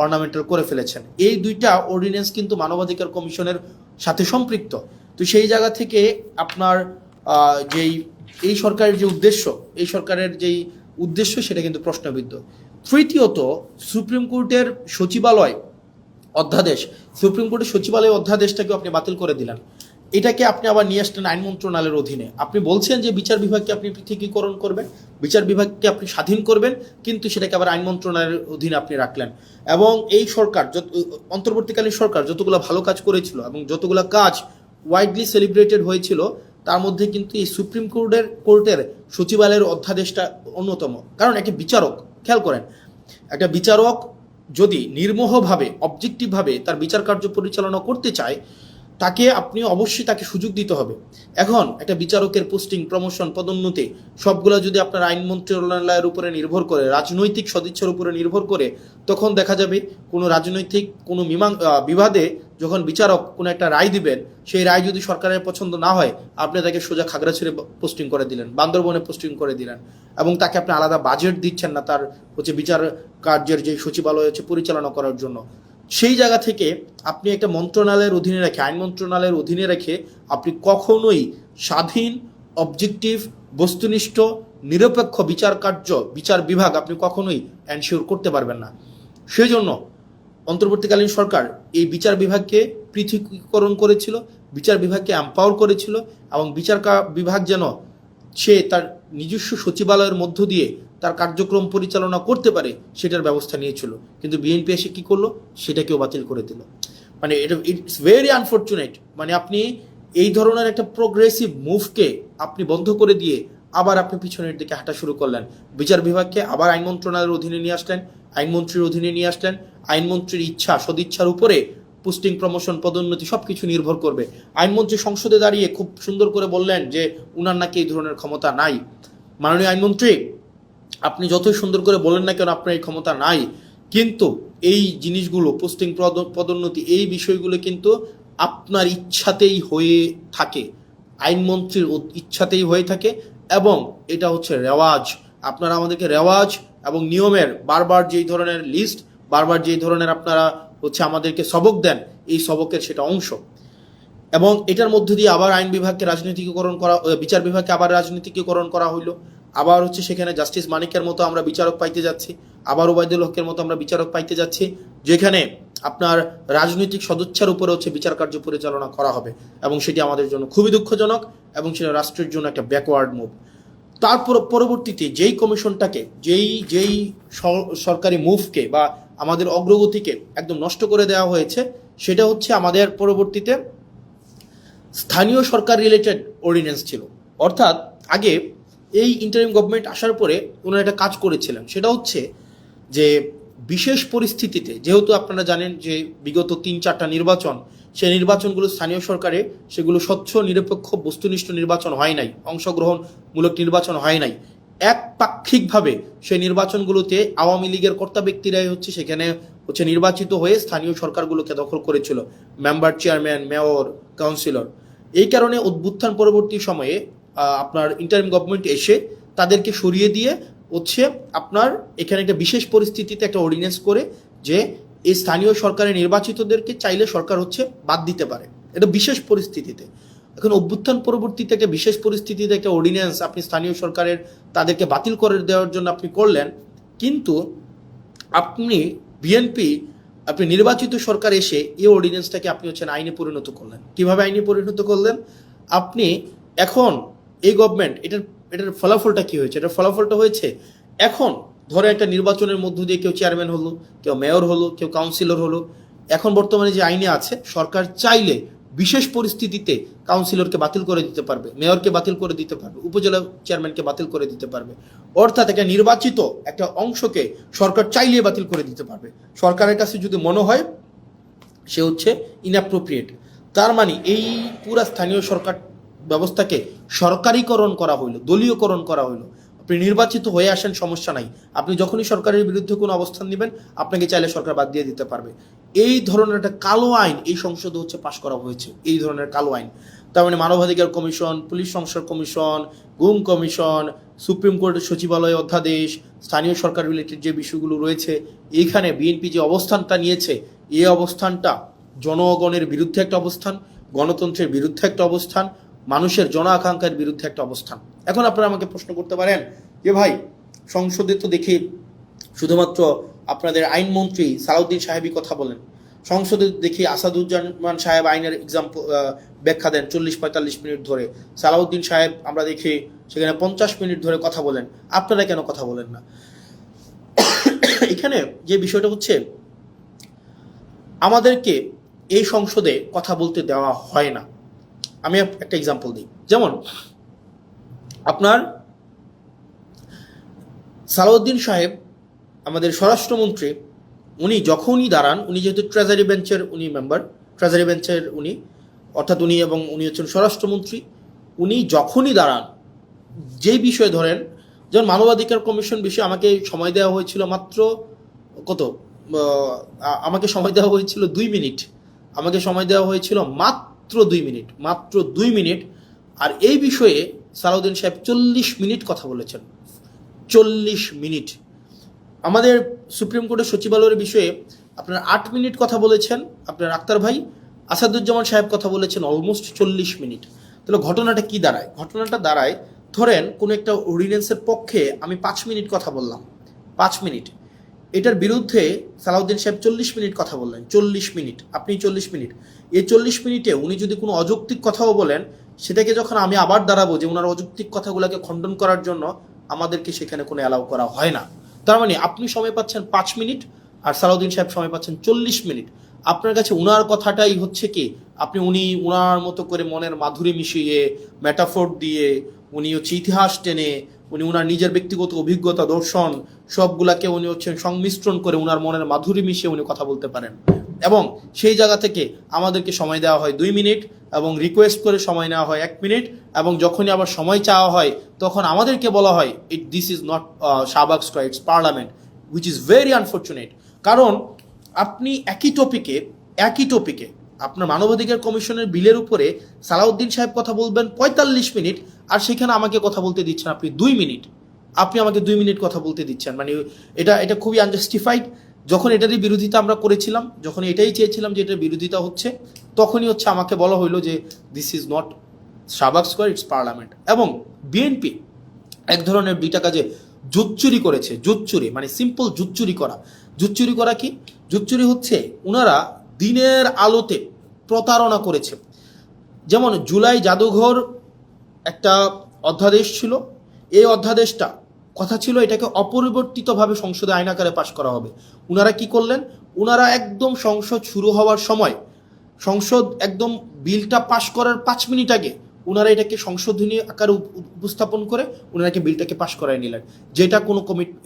অর্নামেন্টাল করে ফেলেছেন। এই দুইটা অর্ডিন্যান্স কিন্তু মানবাধিকার কমিশনের সাথে সম্পৃক্ত। তো সেই জায়গা থেকে আপনার এই সরকারের যে উদ্দেশ্য সেটা কিন্তু প্রশ্নবিদ্ধ। তৃতীয়ত, সুপ্রিম কোর্টের সচিবালয় অধ্যাদেশটাকে আপনি বাতিল করে দিলেন। এটাকে আপনি আবার নিয়ে আসলেন আইন মন্ত্রণালয়ের অধীনে। আপনি বলছেন যে বিচার বিভাগকে আপনি পৃথকীকরণ করবেন, বিচার বিভাগকে আপনি স্বাধীন করবেন, কিন্তু সেটাকে আবার আইন মন্ত্রণালয়ের অধীনে আপনি রাখলেন। এবং এই সরকার, অন্তর্বর্তীকালীন সরকার যতগুলো ভালো কাজ করেছিল এবং যতগুলো কাজ ওয়াইডলি সেলিব্রেটেড হয়েছিল, তার মধ্যে কিন্তু এই সুপ্রিম কোর্টের সচিবালয়ের অধ্যাদেশটা অন্যতম। কারণ একটি বিচারক, খেয়াল করেন, একটা বিচারক যদি নির্মোহভাবে অবজেক্টিভভাবে তার বিচার কার্য পরিচালনা করতে চায়, তাকে আপনি অবশ্যই তাকে সুযোগ দিতে হবে। এখন একটা বিচারকের পোস্টিং, প্রমোশন, পদোন্নতি সবগুলো যদি আপনার আইন মন্ত্রণালয়ের উপরে নির্ভর করে, রাজনৈতিক সদিচ্ছার উপরে নির্ভর করে, তখন দেখা যাবে কোনো রাজনৈতিক কোনো বিবাদে যখন বিচারক কোনো একটা রায় দিবেন, সেই রায় যদি সরকারের পছন্দ না হয়, আপনি তাকে সোজা খাগড়াছড়ি পোস্টিং করে দিলেন, বান্দরবনে পোস্টিং করে দিলেন, এবং তাকে আপনি আলাদা বাজেট দিচ্ছেন না তার বিচার কার্যের যে সচিবালয় পরিচালনা করার জন্য। সেই জায়গা থেকে আপনি একটা মন্ত্রণালয়ের অধীনে রেখে, আইন মন্ত্রণালয়ের অধীনে রেখে আপনি কখনোই স্বাধীন, অবজেক্টিভ, বস্তুনিষ্ঠ, নিরপেক্ষ বিচার বিভাগ আপনি কখনোই এনশিওর করতে পারবেন না। সেই জন্য অন্তর্বর্তীকালীন সরকার এই বিচার বিভাগকে পৃথকীকরণ করেছিল, বিচার বিভাগকে এম্পাওয়ার করেছিল, এবং বিচার বিভাগ যেন সে তার নিজস্ব সচিবালয়ের মধ্য দিয়ে তার কার্যক্রম পরিচালনা করতে পারে সেটার ব্যবস্থা নিয়েছিল। কিন্তু বিএনপি এসে কী করলো, সেটাকেও বাতিল করে দিল। মানে এটা ইটস ভেরি আনফর্চুনেট। মানে আপনি এই ধরনের একটা প্রোগ্রেসিভ মুভকে আপনি বন্ধ করে দিয়ে আবার আপনি পিছনের দিকে হাঁটা শুরু করলেন। বিচার বিভাগকে আবার আইন মন্ত্রণালয়ের অধীনে নিয়ে আসলেন, আইনমন্ত্রীর অধীনে নিয়ে আসলেন। আইনমন্ত্রীর ইচ্ছা, সদিচ্ছার উপরে পোস্টিং, প্রমোশন, পদোন্নতি সব কিছু নির্ভর করবে। আইনমন্ত্রী সংসদে দাঁড়িয়ে খুব সুন্দর করে বললেন যে উনার নাকি এই ধরনের ক্ষমতা নাই। মাননীয় আইনমন্ত্রী, আপনি যতই সুন্দর করে বলেন না কেন আপনার এই ক্ষমতা নাই, কিন্তু এই জিনিসগুলো, পোস্টিং, পদোন্নতি, এই বিষয়গুলো কিন্তু আপনার ইচ্ছাতেই হয়ে থাকে, আইনমন্ত্রীর ইচ্ছাতেই হয়ে থাকে, এবং এটা হচ্ছে রেওয়াজ। আপনারা আমাদেরকে রেওয়াজ এবং নিয়মের বারবার যেই ধরনের লিস্ট, বারবার যেই ধরনের আপনারা আমাদেরকে সবক দেন, এই সবকের সেটা অংশ। এবং এটার মধ্য দিয়ে আবার আইন বিভাগকে রাজনীতিকরণ করা, বিচার বিভাগকে আবার রাজনীতিকরণ করা হইলো। আবার সেখানে জাস্টিস মানিকের মতো আমরা বিচারক পাইতে যাচ্ছি, আবার ওবায়দুল হকের মতো আমরা বিচারক পাইতে যাচ্ছি, যেখানে আপনার রাজনৈতিক সদিচ্ছার উপরে বিচার কার্য পরিচালনা করা হবে, এবং সেটি আমাদের জন্য খুবই দুঃখজনক, এবং সেটা রাষ্ট্রের জন্য একটা ব্যাকওয়ার্ড মুভ। তারপর পরবর্তীতে যেই কমিশনটাকে, যেই সরকারি মুভকে বা আমাদের অগ্রগতিকে একদম নষ্ট করে দেওয়া হয়েছে, সেটা আমাদের পরবর্তীতে স্থানীয় সরকার রিলেটেড অর্ডিন্যান্স ছিল। অর্থাৎ আগে এই ইন্টারিম গভর্নমেন্ট আসার পরে ওনারা একটা কাজ করেছিলেন, সেটা যে বিশেষ পরিস্থিতিতে, যেহেতু আপনারা জানেন যে বিগত 3-4টা নির্বাচন, সেই নির্বাচনগুলো স্থানীয় সরকারে সেগুলো স্বচ্ছ, নিরপেক্ষ, বস্তুনিষ্ঠ নির্বাচন হয় নাই, অংশগ্রহণমূলক নির্বাচন হয় নাই। একপাক্ষিকভাবে সেই নির্বাচনগুলোতে আওয়ামী লীগের কর্তা ব্যক্তিরাই সেখানে নির্বাচিত হয়ে স্থানীয় সরকারগুলোকে দখল করেছিল, মেম্বার, চেয়ারম্যান, মেয়র, কাউন্সিলর। এই কারণে অভ্যুত্থান পরবর্তী সময়ে আপনার ইন্টারিম গভর্নমেন্ট এসে তাদেরকে সরিয়ে দিয়ে আপনার এখানে একটা বিশেষ পরিস্থিতিতে একটা অর্ডিন্যান্স করে যে এই স্থানীয় সরকারের নির্বাচিতদেরকে চাইলে সরকার বাদ দিতে পারে, এটা বিশেষ পরিস্থিতিতে। এখন অভ্যুত্থান পরবর্তীতে একটা বিশেষ পরিস্থিতিতে একটা অর্ডিন্যান্স আপনি স্থানীয় সরকারের তাদেরকে বাতিল করে দেওয়ার জন্য আপনি করলেন, কিন্তু আপনি বিএনপি, আপনি নির্বাচিত সরকার এসে এই অর্ডিন্যান্সটাকে আপনি আইনে পরিণত করলেন। কিভাবে আইনে পরিণত করলেন? আপনি এখন এই গভর্নমেন্ট, এটার ফলাফলটা কি হয়েছে? এটার ফলাফলটা হয়েছে, এখন ধরে একটা নির্বাচনের মধ্য দিয়ে কেউ চেয়ারম্যান হলো, কেউ মেয়র হলো, কেউ কাউন্সিলর হলো। এখন বর্তমানে যে আইনে আছে, সরকার চাইলে বিশেষ পরিস্থিতিতে কাউন্সিলরকে বাতিল করে দিতে পারবে, মেয়রকে বাতিল করে দিতে পারবে, উপজেলা চেয়ারম্যানকে বাতিল করে দিতে পারবে। অর্থাৎ একটা নির্বাচিত একটা অংশকে সরকার চাইলে বাতিল করে দিতে পারবে, সরকারের কাছে যদি মনে হয় সে ইনঅ্যাপ্রোপ্রিয়েট। তার মানে এই পুরা স্থানীয় সরকার ব্যবস্থাকে সরকারিকরণ করা হইলো, দলীয়করণ করা হইলো। আপনি নির্বাচিত হয়ে আসেন, সমস্যা নাই, আপনি যখনই সরকারের বিরুদ্ধে কোনো অবস্থান নেবেন, আপনাকে চাইলে সরকার বাদ দিয়ে দিতে পারবে। এই ধরনের একটা কালো আইন এই সংসদে পাশ করা হয়েছে, এই ধরনের কালো আইন। তার মানে মানবাধিকার কমিশন, পুলিশ সংস্কার কমিশন, গুম কমিশন, সুপ্রিম কোর্টের সচিবালয় অধ্যাদেশ, স্থানীয় সরকার রিলেটেড যে বিষয়গুলো রয়েছে, এইখানে বিএনপি যে অবস্থানটা নিয়েছে, এই অবস্থানটা জনগণের বিরুদ্ধে একটা অবস্থান, গণতন্ত্রের বিরুদ্ধে একটা অবস্থান, মানুষের জন আকাঙ্ক্ষার বিরুদ্ধে একটা অবস্থান। এখন আপনারা আমাকে প্রশ্ন করতে পারেন যে ভাই, সংসদে তো দেখি শুধুমাত্র আপনাদের আইনমন্ত্রী সালাউদ্দিন সাহেবই কথা বলেন, সংসদে দেখি আসাদুজ্জামান সাহেব আইনের ব্যাখ্যা দেন 40-45 মিনিট ধরে, সালাউদ্দিন সাহেব আমরা দেখি সেখানে 50 মিনিট ধরে কথা বলেন, আপনারা কেন কথা বলেন না? এখানে যে বিষয়টা আমাদেরকে এই সংসদে কথা বলতে দেওয়া হয় না। আমি একটা এক্সাম্পল দিই, যেমন আপনার সালাউদ্দিন সাহেব আমাদের স্বরাষ্ট্রমন্ত্রী উনি যখনই দাঁড়ান, উনি যেহেতু ট্রেজারি বেঞ্চের উনি মেম্বার, ট্রেজারি বেঞ্চের উনি, অর্থাৎ উনি এবং উনি হচ্ছেন স্বরাষ্ট্রমন্ত্রী, উনি যখনই দাঁড়ান যেই বিষয়ে ধরেন, যেমন মানবাধিকার কমিশন বিষয়ে আমাকে সময় দেওয়া হয়েছিল মাত্র কত, আমাকে সময় দেওয়া হয়েছিল 2 মিনিট, আমাকে সময় দেওয়া হয়েছিল মাত্র 2 মিনিট, মাত্র 2 মিনিট। আর এই বিষয়ে সালাউদ্দিন সাহেব 40 মিনিট কথা বলেছেন, 40 মিনিট। আমাদের সুপ্রিম কোর্টের সচিবালয়ের বিষয়ে আপনার 8 মিনিট কথা বলেছেন আপনার আক্তার ভাই, আসাদুজ্জামান সাহেব কথা বলেছেন অলমোস্ট 40 মিনিট। তাহলে ঘটনাটা কি দাঁড়ায়? ঘটনাটা দাঁড়ায়, ধরেন কোনো একটা অর্ডিন্যান্সের পক্ষে আমি 5 মিনিট কথা বললাম, 5 মিনিট, এটার বিরুদ্ধে সালাউদ্দিন সাহেব 40 মিনিট কথা বললেন, 40 মিনিট, আপনি 40 মিনিট। এই 40 মিনিটে উনি যদি কোনো অযৌক্তিক কথাও বলেন, সেটাকে যখন আমি আবার দাঁড়াবো যে ওনার অযৌক্তিক কথাগুলোকে খণ্ডন করার জন্য, আমাদেরকে সেখানে কোনো অ্যালাউ করা হয় না। তার মানে আপনি সময় পাচ্ছেন 5 মিনিট আর সালাউদ্দিন সাহেব সময় পাচ্ছেন 40 মিনিট। আপনার কাছে উনার কথাটাই হচ্ছে কি, উনি উনার মতো করে মনের মাধুরী মিশিয়ে, মেটাফোর দিয়ে, উনি হচ্ছে ইতিহাস টেনে, উনি উনার নিজের ব্যক্তিগত অভিজ্ঞতা, দর্শন সবগুলাকে উনি হচ্ছেন সংমিশ্রণ করে উনার মনের মাধুরী মিশিয়ে উনি কথা বলতে পারেন। এবং সেই জায়গা থেকে আমাদেরকে সময় দেওয়া হয় 2 মিনিট, এবং রিকোয়েস্ট করে সময় নেওয়া হয় 1 মিনিট, এবং যখনই আবার সময় চাওয়া হয় তখন আমাদেরকে বলা হয় this is not Shahbag square, it's parliament, which is very unfortunate. কারণ আপনি একই টপিকে আপনার মানবাধিকার কমিশনের বিলের উপরে সালাউদ্দিন সাহেব কথা বলবেন 45 মিনিট, আর সেখানে আমাকে কথা বলতে দিচ্ছেন আপনি 2 মিনিট, আপনি আমাকে 2 মিনিট কথা বলতে দিচ্ছেন। মানে এটা খুবই আনজাস্টিফাইড। যখন এটারই বিরোধিতা আমরা করেছিলাম, যখন এটাই চেয়েছিলাম যে এটার বিরোধিতা হচ্ছে, তখনই হচ্ছে আমাকে বলা হইলো যে this is not Shahbag square, it's parliament. এবং বিএনপি এক ধরনের 2টা কাজে জুচ্চুরি করেছে, জুচ্চুরি মানে সিম্পল জুচ্চুরি করা। জুচ্চুরি করা কি? জুচ্চুরি হচ্ছে ওনারা দিনের আলোতে প্রতারণা করেছে। যেমন জুলাই জাদুঘর একটা অধ্যাদেশ ছিল, এই অধ্যাদেশটা কথা ছিল এটাকে অপরিবর্তিতভাবে সংসদে আইন আকারে পাশ করা হবে। উনারা কি করলেন? উনারা একদম সংসদ শুরু হওয়ার সময়, সংসদ একদম বিলটা পাশ করার 5 মিনিট আগে উনারা এটাকে সংশোধনী আকারে উপস্থাপন করে উনারাকে বিলটাকে পাশ করায় নিলেন, যেটা কোনো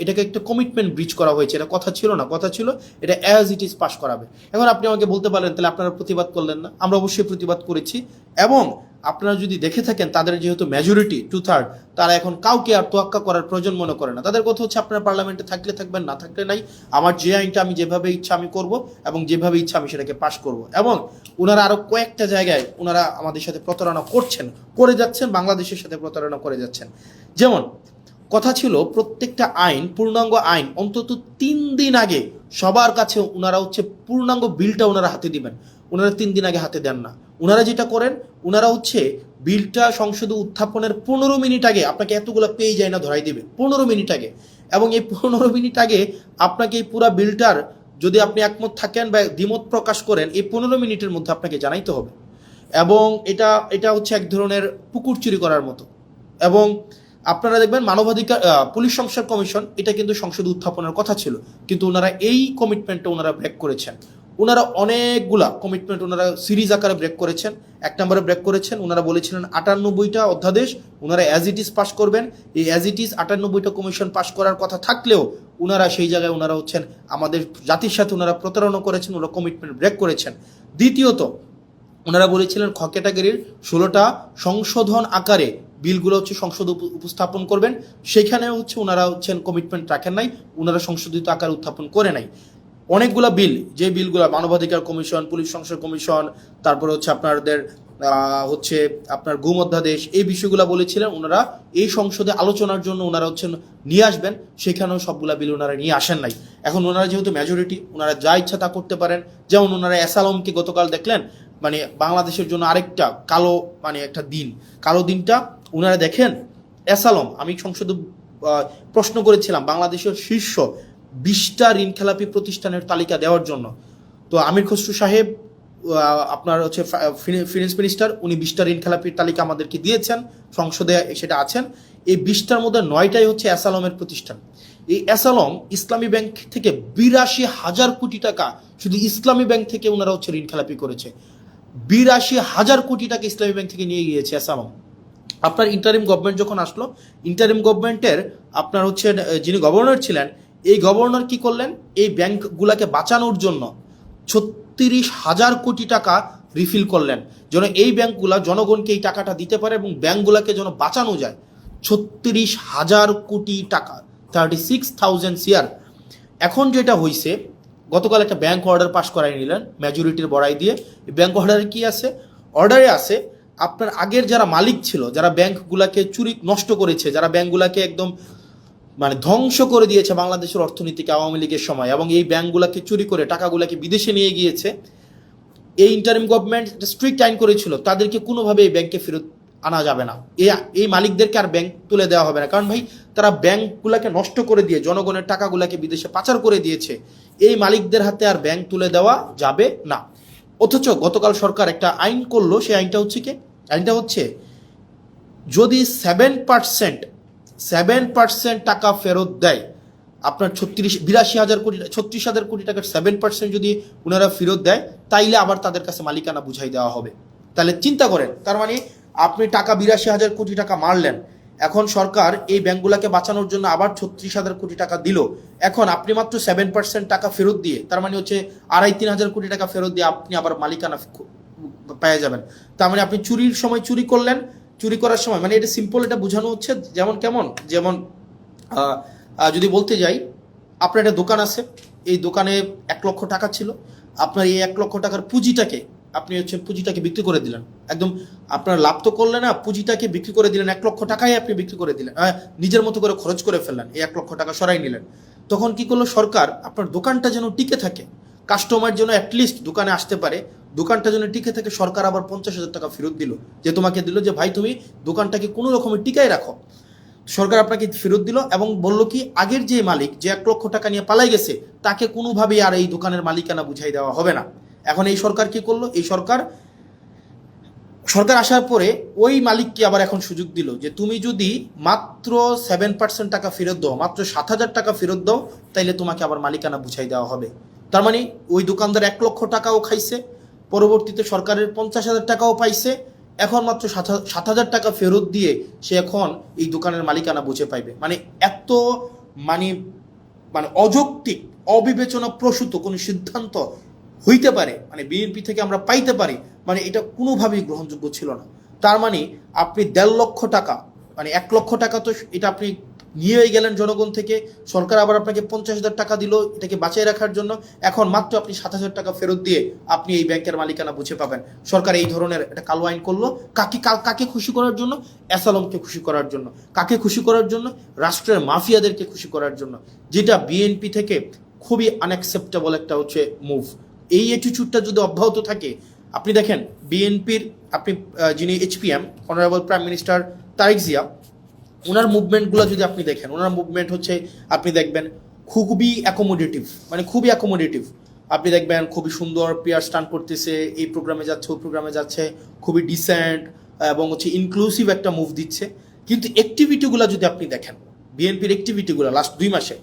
এটাকে একটা কমিটমেন্ট ব্রিচ করা হয়েছে। এটা কথা ছিল না, কথা ছিল এটা অ্যাজ ইট ইজ পাশ করাবে। এখন আপনি আমাকে বলতে পারেন তাহলে আপনারা প্রতিবাদ করলেন না? আমরা অবশ্যই প্রতিবাদ করেছি, এবং আপনারা যদি দেখে থাকেন তাদের যেহেতু মেজরিটি 2/3, তারা এখন কাউকে আর তোয়াক্কা করার প্রয়োজন মনে করে না। তাদের কথা হচ্ছে আপনারা পার্লামেন্টে থাকলে থাকবেন, না থাকলে নাই, আমার যে আইনটা আমি যেভাবে ইচ্ছা আমি করব, এবং যেভাবে ইচ্ছা আমি সেটাকে পাশ করব। এবং ওনারা আরো কয়েকটা জায়গায় ওনারা আমাদের সাথে প্রতারণা করে যাচ্ছেন, বাংলাদেশের সাথে প্রতারণা করে যাচ্ছেন। যেমন কথা ছিল প্রত্যেকটা আইন, পূর্ণাঙ্গ আইন অন্তত 3 দিন আগে সবার কাছে ওনারা হচ্ছে পূর্ণাঙ্গ বিলটা ওনারা হাতে দিবেন। ওনারা 3 দিন আগে হাতে দেন না। ওনারা যেটা করেন, ওনারা হচ্ছে বিলটা সংসদে উত্থাপনের 15 মিনিট আগে আপনাকে এতগুলো পেয়ে যায় না ধরাই দিবে 15 মিনিট আগে। এবং এই 15 মিনিট আগে আপনাকে এই পুরা বিলটার যদি আপনি একমত থাকেন বা দ্বিমত প্রকাশ করেন, এই 15 মিনিটের মধ্যে আপনাকে জানাইতে হবে। এবং এটা হচ্ছে এক ধরনের পুকুর চুরি করার মতো। এবং আপনারা দেখবেন মানবাধিকার পুলিশ সংস্কার কমিশন, এটা কিন্তু সংসদে উত্থাপনের কথা ছিল, কিন্তু ওনারা এই কমিটমেন্টটা ওনারা ব্রেক করেছেন। ওনারা অনেকগুলা কমিটমেন্ট ওনারা সিরিজ আকারে ব্রেক করেছেন। 1 নম্বরে ব্রেক করেছেন, ওনারা বলেছিলেন 98টা অধ্যাদেশ ওনারা অ্যাজ ইট ইজ পাস করবেন। এই অ্যাজ ইট ইজ 98টা কমিশন পাস করার কথা থাকলেও ওনারা সেই জায়গায় ওনারা হচ্ছেন আমাদের জাতির সাথে ওনারা প্রতারণা করেছেন, ওনারা কমিটমেন্ট ব্রেক করেছেন। দ্বিতীয়ত ওনারা বলেছিলেন খ ক্যাটাগরির 16টা সংশোধন আকারে বিলগুলো হচ্ছে সংসদে উপস্থাপন করবেন, সেখানে হচ্ছে ওনারা হচ্ছেন কমিটমেন্ট রাখেন নাই, ওনারা সংশোধিত আকারে উত্থাপন করে নাই। অনেকগুলা বিল, যে বিলগুলো মানবাধিকার কমিশন, পুলিশ সংস্কার কমিশন, তারপরে হচ্ছে আপনার গুম অধ্যাদেশ, এই বিষয়গুলো বলেছিলেন ওনারা এই সংসদে আলোচনার জন্য ওনারা হচ্ছেন নিয়ে আসবেন, সেখানেও সবগুলা বিল ওনারা নিয়ে আসেন নাই। এখন ওনারা যেহেতু মেজরিটি, ওনারা যা ইচ্ছা তা করতে পারেন। যেমন ওনারা অ্যাসালমকে গতকাল দেখলেন, মানে বাংলাদেশের জন্য আরেকটা কালো, মানে একটা দিন, কালো দিনটা ওনারা দেখেন। অ্যাসালম, আমি সংসদে প্রশ্ন করেছিলাম বাংলাদেশের শীর্ষ 20টা ঋণ খেলাপি প্রতিষ্ঠানের তালিকা দেওয়ার জন্য। তো আমির খসরু সাহেব আপনার হচ্ছে ফিনান্স মিনিস্টার, উনি 20টা ঋণ খেলাপির তালিকা আমাদেরকে দিয়েছেন, সংসদে সেটা আছেন। এই 20টার মধ্যে 9টাই হচ্ছে অ্যাসালমের প্রতিষ্ঠান। এই অ্যাসালম ইসলামী ব্যাংক থেকে 82,000 কোটি টাকা শুধু ইসলামী ব্যাংক থেকে ওনারা হচ্ছে ঋণ খেলাপি করেছে। 82,000 কোটি টাকা ইসলামী ব্যাংক থেকে নিয়ে গিয়েছে অ্যাসালম। আপনার ইন্টারিম গভর্নমেন্ট যখন আসলো, ইন্টারিম গভর্নমেন্টের আপনার হচ্ছে যিনি গভর্নর ছিলেন, এই গভর্নর কি করলেন, এই ব্যাংকগুলোকে বাঁচানোর জন্য 36,000 কোটি টাকা রিফিল করলেন, যেন এই ব্যাংকগুলা জনগণকে এই টাকাটা দিতে পারে এবং ব্যাংকগুলোকে যেন বাঁচানো যায়। 36,000 কোটি টাকা, 36,000 CR। এখন যেটা হয়েছে, গতকাল একটা ব্যাংক অর্ডার পাস করাই নিলেন মেজরিটির বড়াই দিয়ে। ব্যাংক অর্ডারে কি আছে? অর্ডারে আছে আপনার আগের যারা মালিক ছিল, যারা ব্যাংকগুলোকে চুরি নষ্ট করেছে, যারা ব্যাংকগুলোকে একদম মানে ধ্বংস করে দিয়েছে বাংলাদেশের অর্থনীতিকে আওয়ামী লীগের সময়, এবং এই ব্যাংকগুলোকে চুরি করে টাকাগুলোকে বিদেশে নিয়ে গিয়েছে, এই ইন্টারিম গভর্নমেন্ট স্ট্রিক্ট আইন করেছিল তাদেরকে কোনোভাবে এই ব্যাংকে ফেরত আনা যাবে না, এই মালিকদেরকে আর ব্যাংক তুলে দেওয়া হবে না। কারণ ভাই, তারা ব্যাংকগুলোকে নষ্ট করে দিয়ে জনগণের টাকাগুলোকে বিদেশে পাচার করে দিয়েছে, এই মালিকদের হাতে আর ব্যাংক তুলে দেওয়া যাবে না। অথচ গতকাল সরকার একটা আইন করলো, সেই আইনটা হচ্ছে কি? আইনটা হচ্ছে যদি 7% টাকা ফেরত দেয়, আপনার 36,000 কোটি টাকার 7% যদি ওনারা ফেরত দেয়, তাইলে আবার তাদের কাছে মালিকানা বুঝাই দেওয়া হবে। তাহলে চিন্তা করেন, তার মানে আপনি টাকা 82,000 কোটি টাকা মারলেন, এখন সরকার এই ব্যাংকগুলোকে বাঁচানোর জন্য আবার 36,000 কোটি টাকা দিল, এখন আপনি মাত্র 7% টাকা ফেরত দিয়ে, তার মানে হচ্ছে 2,500-3,000 কোটি টাকা ফেরত দিয়ে আপনি আবার মালিকানা পেয়ে যাবেন। তার মানে আপনি চুরির সময় চুরি করলেন, চুরি করার সময়, মানে এটা সিম্পল, এটা বোঝানো হচ্ছে যেমন যদি বলতে যাই, আপনার একটা দোকান আছে, এই দোকানে 1 লক্ষ টাকা ছিল, আপনার এই 1 লক্ষ টাকার পুঁজিটাকে বিক্রি করে দিলেন, একদম আপনার লাভ তো করলেন না, পুঁজিটাকে বিক্রি করে দিলেন, 1 লক্ষ টাকাই আপনি বিক্রি করে দিলেন, নিজের মতো করে খরচ করে ফেললেন, এই 1 লক্ষ টাকা সরাই নিলেন। তখন কি করলো সরকার, আপনার দোকানটা যেন টিকে থাকে, কাস্টমার যেন অ্যাটলিস্ট দোকানে আসতে পারে, দোকানটা যেন টিকে থাকে, সরকার আবার 50,000 টাকা ফেরত দিল, যে তোমাকে দিল যে ভাই তুমি দোকানটাকে কোনো রকমের টিকায় রাখো। সরকার আপনাকে ফেরত দিল এবং বলল কি, আগের যে মালিক যে 1 লক্ষ টাকা নিয়ে পালাই গেছে, তাকে কোনোভাবেই আর এই দোকানের মালিকানা বুঝাই দেওয়া হবে না। এখন এই সরকার কি করলো, এই সরকার আসার পরে ওই মালিককে আবার এখন সুযোগ দিল যে তুমি যদি মাত্র 7% টাকা ফেরত দাও, মাত্র 7,000 টাকা ফেরত দাও, তাইলে তোমাকে আবার মালিকানা বুঝাই দেওয়া হবে। তার মানে ওই দোকানদার 1 লক্ষ টাকাও খাইছে, পরবর্তীতে সরকারের 50,000 টাকাও পাইছে, এখন মাত্র 7,000 টাকা ফেরত দিয়ে সে এখন এই দোকানের মালিকানা বুঝে পাইবে। মানে এত মানে মানে অযৌক্তিক, অবিবেচনা প্রসূত কোনো সিদ্ধান্ত হইতে পারে, মানে বিএনপি থেকে আমরা পাইতে পারি, মানে এটা কোনোভাবেই গ্রহণযোগ্য ছিল না। তার মানে আপনি 1.5 লক্ষ টাকা, মানে 1 লক্ষ টাকা তো এটা আপনি নিয়েই গেলেন জনগণ থেকে, সরকার আবার আপনাকে 50,000 টাকা দিল এটাকে বাঁচিয়ে রাখার জন্য, এখন মাত্র আপনি 7,000 টাকা ফেরত দিয়ে আপনি এই ব্যাংকের মালিকানা বুঝে পাবেন। সরকার এই ধরনের একটা কালো আইন করলো, কাকে খুশি করার জন্য? অ্যাসালমকে খুশি করার জন্য। কাকে খুশি করার জন্য? রাষ্ট্রের মাফিয়াদেরকে খুশি করার জন্য, যেটা বিএনপি থেকে খুবই আনঅ্যাকসেপ্টেবল একটা হচ্ছে মুভ। এই অ্যাটিটিউডটা যদি অব্যাহত থাকে, আপনি দেখেন বিএনপির যিনি HPM honourable prime minister Tarique Zia, ওনার মুভমেন্টগুলো যদি আপনি দেখেন, ওনার মুভমেন্ট হচ্ছে আপনি দেখবেন খুবই অ্যাকোমোডেটিভ, মানে খুবই অ্যাকোমোডেটিভ। আপনি দেখবেন খুবই সুন্দর পেয়ার স্টান করতেছে, এই প্রোগ্রামে যাচ্ছে ওই প্রোগ্রামে যাচ্ছে, খুবই ডিসেন্ট এবং হচ্ছে ইনক্লুসিভ একটা মুভ দিচ্ছে। কিন্তু অ্যাক্টিভিটিগুলো যদি আপনি দেখেন, বিএনপির অ্যাক্টিভিটিগুলো লাস্ট 2 মাসে,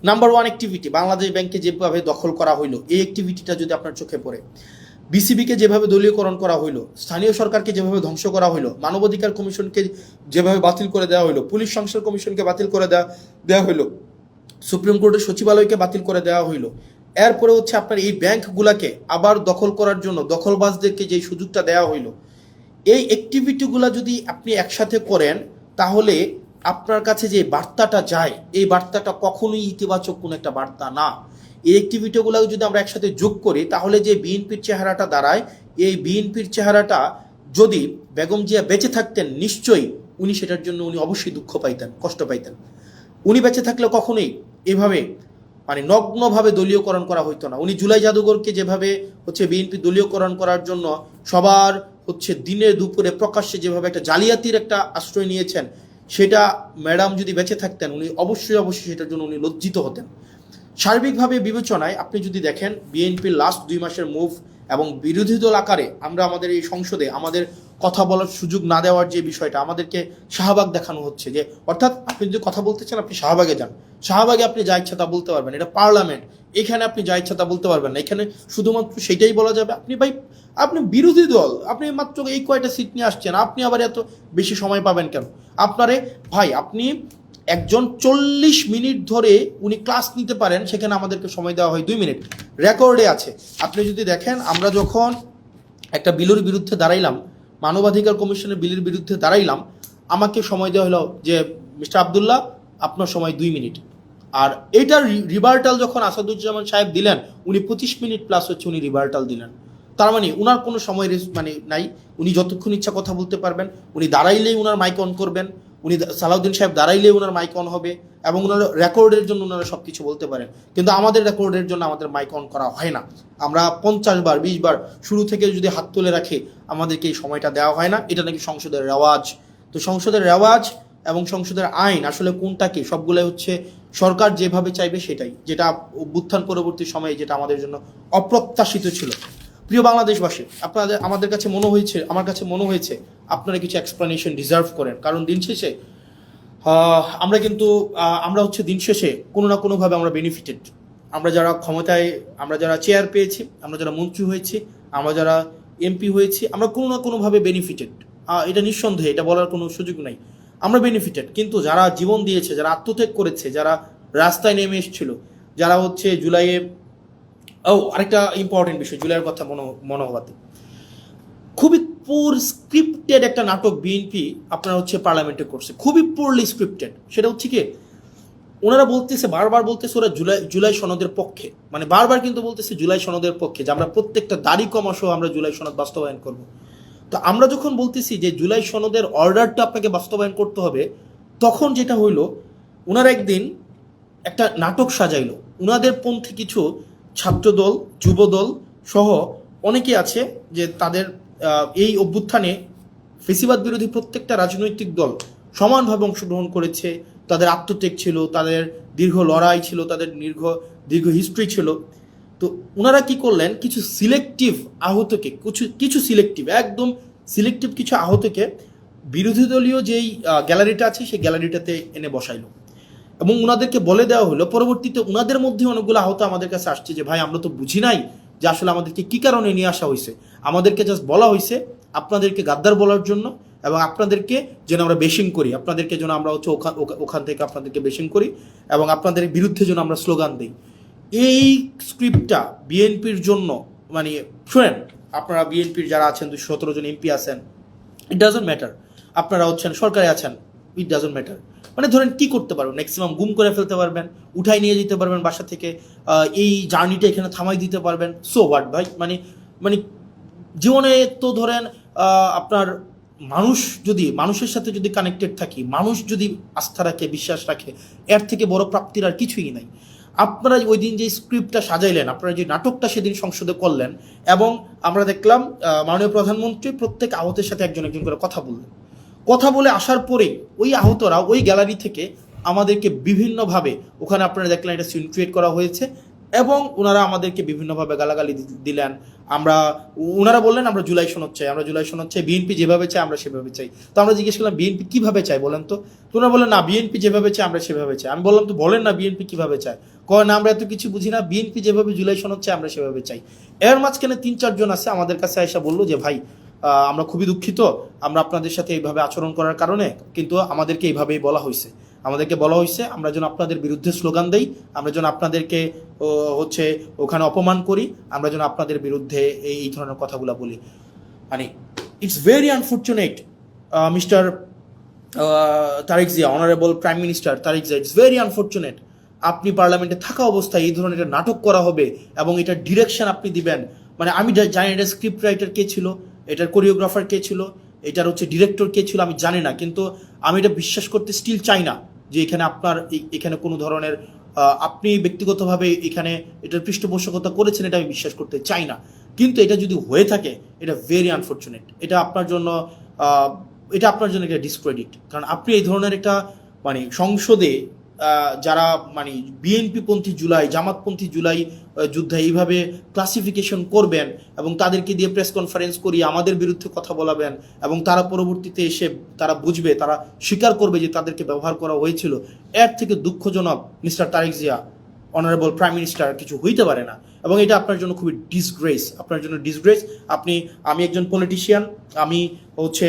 নাম্বার 1 অ্যাক্টিভিটি বাংলাদেশ ব্যাংকে যেভাবে দখল করা হইলো, এই অ্যাক্টিভিটিটা যদি আপনার চোখে পড়ে, বিসিবিকে যেভাবে দলীয়করণ করা হইলো, স্থানীয় সরকারকে যেভাবে ধ্বংস করা হইলো, মানবাধিকার কমিশনকে যেভাবে বাতিল করে দেওয়া হইলো, পুলিশ সংস্কার কমিশনকে বাতিল করে দেওয়া হইলো, সুপ্রিম কোর্টের সচিবালয়কে বাতিল করে দেওয়া হইলো, এরপরে হচ্ছে আপনার এই ব্যাংকগুলোকে আবার দখল করার জন্য দখলবাজদেরকে যে সুযোগটা দেওয়া হইলো, এই অ্যাক্টিভিটিগুলো যদি আপনি একসাথে করেন, তাহলে আপনার কাছে যে বার্তাটা যায়, এই বার্তাটা কখনোই ইতিবাচক কোনো একটা বার্তা না। এই অ্যাক্টিভিটিগুলো যদি আমরা একসাথে যোগ করি, তাহলে যে বিএনপির চেহারাটা দাঁড়ায়, এই বিএনপির চেহারাটা যদি বেগম জিয়া বেঁচে থাকতেন, নিশ্চয়ই উনি সেটার জন্য অবশ্যই দুঃখ পাইতেন, কষ্ট পাইতেন। উনি বেঁচে থাকলে কখনোই এভাবে মানে নগ্নভাবে দলীয়করণ করা হইতো না। উনি জুলাই জাদুঘরকে যেভাবে হচ্ছে বিএনপি দলীয়করণ করার জন্য সবার হচ্ছে দিনে দুপুরে প্রকাশ্যে যেভাবে একটা জালিয়াতির একটা আশ্রয় নিয়েছেন, সেটা ম্যাডাম যদি বেঁচে থাকতেন উনি অবশ্যই সেটার জন্য উনি লজ্জিত হতেন। সার্বিকভাবে বিবেচনায় আপনি যদি দেখেন বিএনপির লাস্ট 2 মাসের মুভ এবং বিরোধী দল আকারে আমরা আমাদের এই সংসদে আমাদের কথা বলার সুযোগ না দেওয়ার যে বিষয়টা, আমাদেরকে শাহবাগ দেখানো হচ্ছে, যে অর্থাৎ আপনি যদি কথা বলতে চান আপনি শাহবাগে যান, শাহবাগে আপনি যা ইচ্ছা তা বলতে পারবেন, এটা পার্লামেন্ট, এখানে আপনি যা ইচ্ছা তা বলতে পারবেন না, এখানে শুধুমাত্র সেটাই বলা যাবে। আপনি বিরোধী দল, আপনি মাত্র এই কয়টা সিট নিয়ে আসছেন, আপনি আবার এত বেশি সময় পাবেন কেন? ভাই আপনি একজন 40 মিনিট ধরে উনি ক্লাস নিতে পারেন, সেখানে আমাদেরকে সময় দেওয়া হয় 2 মিনিট। রেকর্ডে আছে। আপনি যদি দেখেন, আমরা যখন একটা বিলের বিরুদ্ধে দাঁড়াইলাম, মানবাধিকার কমিশনের বিলের বিরুদ্ধে দাঁড়াইলাম, আমাকে সময় দেওয়া হলো যে মিস্টার আবদুল্লাহ আপনার সময় 2 মিনিট। আর এইটার রিভার্টাল যখন আসাদুজ্জামান সাহেব দিলেন, উনি 25 মিনিট প্লাস হচ্ছে উনি রিভার্টাল দিলেন। তার মানে উনার কোনো সময় মানে নাই, উনি যতক্ষণ ইচ্ছা কথা বলতে পারবেন। উনি দাঁড়াইলেই উনার মাইক অন করবেন, উনি সালাউদ্দিন সাহেব দাঁড়াইলেই ওনার মাইক অন হবে, এবং ওনার রেকর্ডের জন্য ওনারা সব কিছু বলতে পারেন। কিন্তু আমাদের রেকর্ডের জন্য আমাদের মাইক অন করা হয় না। আমরা 50 বার 20 বার শুরু থেকে যদি হাত তুলে রাখি, আমাদেরকে এই সময়টা দেওয়া হয় না। এটা নাকি সংসদের রেওয়াজ। তো সংসদের রেওয়াজ এবং সংসদের আইন আসলে কোনটা কি, সবগুলো হচ্ছে সরকার যেভাবে চাইবে সেটাই, যেটা অভ্যুত্থান পরবর্তী সময়ে যেটা আমাদের জন্য অপ্রত্যাশিত ছিল। প্রিয় বাংলাদেশবাসী, আমাদের কাছে মনে হয়েছে, আমার কাছে মনে হয়েছে আপনারা কিছু এক্সপ্লানেশন ডিজার্ভ করেন। কারণ দিন শেষে আমরা হচ্ছে দিন শেষে কোনো না কোনোভাবে আমরা বেনিফিটেড। আমরা যারা ক্ষমতায়, আমরা যারা চেয়ার পেয়েছি, আমরা যারা মন্ত্রী হয়েছি, আমরা যারা এমপি হয়েছি, আমরা কোনো না কোনোভাবে বেনিফিটেড। এটা নিঃসন্দেহে, এটা বলার কোনো সুযোগ নাই, আমরা বেনিফিটেড। কিন্তু যারা জীবন দিয়েছে, যারা আত্মত্যাগ করেছে, যারা রাস্তায় নেমে এসেছিল, যারা হচ্ছে জুলাইয়ে, আরেকটা ইম্পর্টেন্ট বিষয়, জুলাইয়ের কথা মনে হওয়াতে, খুবই পুর স্ক্রিপ্টেড একটা নাটক বিএনপি আপনারা হচ্ছে পার্লামেন্টে করছে, খুবই পুরলি স্ক্রিপ্টেড। সেটা হচ্ছে কি, ওনারা বলতেছে, বারবার বলতেছে ওরা জুলাই সনদের পক্ষে, মানে বারবার কিন্তু বলতেছে জুলাই সনদের পক্ষে, যে আমরা প্রত্যেকটা দাড়ি কমা সহ আমরা জুলাই সনদ বাস্তবায়ন করব। তো আমরা যখন বলতেছি যে জুলাই সনদের অর্ডারটা আপনাকে বাস্তবায়ন করতে হবে, তখন যেটা হইলো, ওনারা একদিন একটা নাটক সাজাইলো। ওনাদের পন্থী কিছু ছাত্রদল, যুবদল সহ অনেকে আছে যে তাদের এই অভ্যুত্থানে ফেসিবাদ বিরোধী প্রত্যেকটা রাজনৈতিক দল সমানভাবে অংশগ্রহণ করেছে। তাদের আত্মত্যাগ ছিল, তাদের দীর্ঘ লড়াই ছিল, তাদের দীর্ঘ হিস্ট্রি ছিল। তো ওনারা কি করলেন, কিছু সিলেক্টিভ আহতকে, কিছু সিলেক্টিভ, একদম সিলেক্টিভ কিছু আহতকে বিরোধী দলীয় যেই গ্যালারিটা আছে সেই গ্যালারিটাতে এনে বসাইলো, এবং ওনাদেরকে বলে দেওয়া হলো, পরবর্তীতে ওনাদের মধ্যে অনেকগুলো আহত আমাদের কাছে আসছে যে ভাই আমরা তো বুঝি নাই যে আসলে আমাদেরকে কি কারণে নিয়ে আসা হয়েছে। আমাদেরকে জাস্ট বলা হয়েছে আপনাদেরকে গাদ্দার বলার জন্য, এবং আপনাদেরকে যেন আমরা বেশিং করি, আপনাদেরকে যেন আমরা হচ্ছে ওখান থেকে আপনাদেরকে বেশিং করি, এবং আপনাদের বিরুদ্ধে যেন আমরা স্লোগান দিই। এই স্ক্রিপ্টটা বিএনপির জন্য, মানে শুনেন, আপনারা বিএনপির যারা আছেন 217 জন এমপি আছেন, ইট ডাজন্ট ম্যাটার, আপনারা হচ্ছেন সরকারে আছেন, ইট ডাজন্ট ম্যাটার। মানে ধরেন কি করতে পারবেন, ম্যাক্সিমাম গুম করে ফেলতে পারবেন, উঠাই নিয়ে যেতে পারবেন বাসা থেকে, এই জার্নিটা এখানে থামাই দিতে পারবেন, সো হোয়াট ভাই। মানে মানে জীবনে তো ধরেন আপনার মানুষের সাথে যদি কানেক্টেড থাকি, মানুষ যদি আস্থা রাখে, বিশ্বাস রাখে, এর থেকে বড় প্রাপ্তির আর কিছুই নাই। আপনারা ওই দিন যে স্ক্রিপ্টটা সাজাইলেন, আপনারা যে নাটকটা সেদিন সংসদে করলেন, এবং আমরা দেখলাম মাননীয় প্রধানমন্ত্রী প্রত্যেক আহতের সাথে একজন একজন করে কথা বললেন। কথা বলে আসার পরে ওই আহতরা ওই গ্যালারি থেকে আমাদেরকে বিভিন্নভাবে, ওখানে আপনারা দেখলেন এটা সিন ক্রিয়েট করা হয়েছে, এবং ওনারা আমাদেরকে বিভিন্নভাবে গালাগালি দিলেন। ওনারা বললেন আমরা জুলাই সনদ চাই, আমরা জুলাই সনদ চাই, বিএনপি যেভাবে চাই আমরা সেভাবে চাই। তো আমরা জিজ্ঞেস করলাম বিএনপি কিভাবে চাই বলেন তো? ওনারা বললেন না বিএনপি যেভাবে চাই আমরা সেভাবে চাই। আমি বললাম তো বলেন না বিএনপি কিভাবে চায়। কয় না আমরা এত কিছু বুঝি না, বিএনপি যেভাবে জুলাই সনদ চাই আমরা সেভাবে চাই। এর মাঝখানে 3-4 জন আছে আমাদের কাছে এসে বললো যে ভাই আমরা খুবই দুঃখিত, আমরা আপনাদের সাথে এইভাবে আচরণ করার কারণে, কিন্তু আমাদেরকে এইভাবেই বলা হয়েছে, আমাদেরকে বলা হয়েছে আমরা যেন আপনাদের বিরুদ্ধে স্লোগান দেই, আমরা যেন আপনাদেরকে হচ্ছে ওখানে অপমান করি, আমরা যেন আপনাদের বিরুদ্ধে এই ধরনের কথাগুলো বলি। মানে it's very unfortunate mister Tarique Zia, honourable prime minister Tarique Zia, it's very unfortunate আপনি পার্লামেন্টে থাকা অবস্থায় এই ধরনের একটা নাটক করা হবে এবং এটার ডিরেকশন আপনি দিবেন। মানে আমি জানি এটা স্ক্রিপ্ট রাইটার কে ছিল, এটার কোরিওগ্রাফার কে ছিল, এটার হচ্ছে ডিরেক্টর কে ছিল আমি জানি না, কিন্তু আমি এটা বিশ্বাস করতে স্টিল চাই না যে এখানে এখানে কোনো ধরনের আপনি ব্যক্তিগতভাবে এখানে এটার পৃষ্ঠপোষকতা করেছেন, এটা আমি বিশ্বাস করতে চাই না। কিন্তু এটা যদি হয়ে থাকে এটা ভেরি আনফর্চুনেট, এটা আপনার জন্য একটা ডিসক্রেডিট। কারণ আপনি এই ধরনের একটা মানে সংসদে যারা মানে বিএনপি পন্থী জুলাই, জামাতপন্থী জুলাই যুদ্ধে এইভাবে ক্লাসিফিকেশন করবেন এবং তাদেরকে দিয়ে প্রেস কনফারেন্স করিয়ে আমাদের বিরুদ্ধে কথা বলাবেন, এবং তারা পরবর্তীতে এসে তারা বুঝবে, তারা স্বীকার করবে যে তাদেরকে ব্যবহার করা হয়েছিল, এর থেকে দুঃখজনক mister Tarique Zia honourable prime minister কিছু হইতে পারে না। এবং এটা আপনার জন্য খুবই ডিসগ্রেস, আপনার জন্য ডিসগ্রেস। আমি একজন পলিটিশিয়ান, আমি হচ্ছে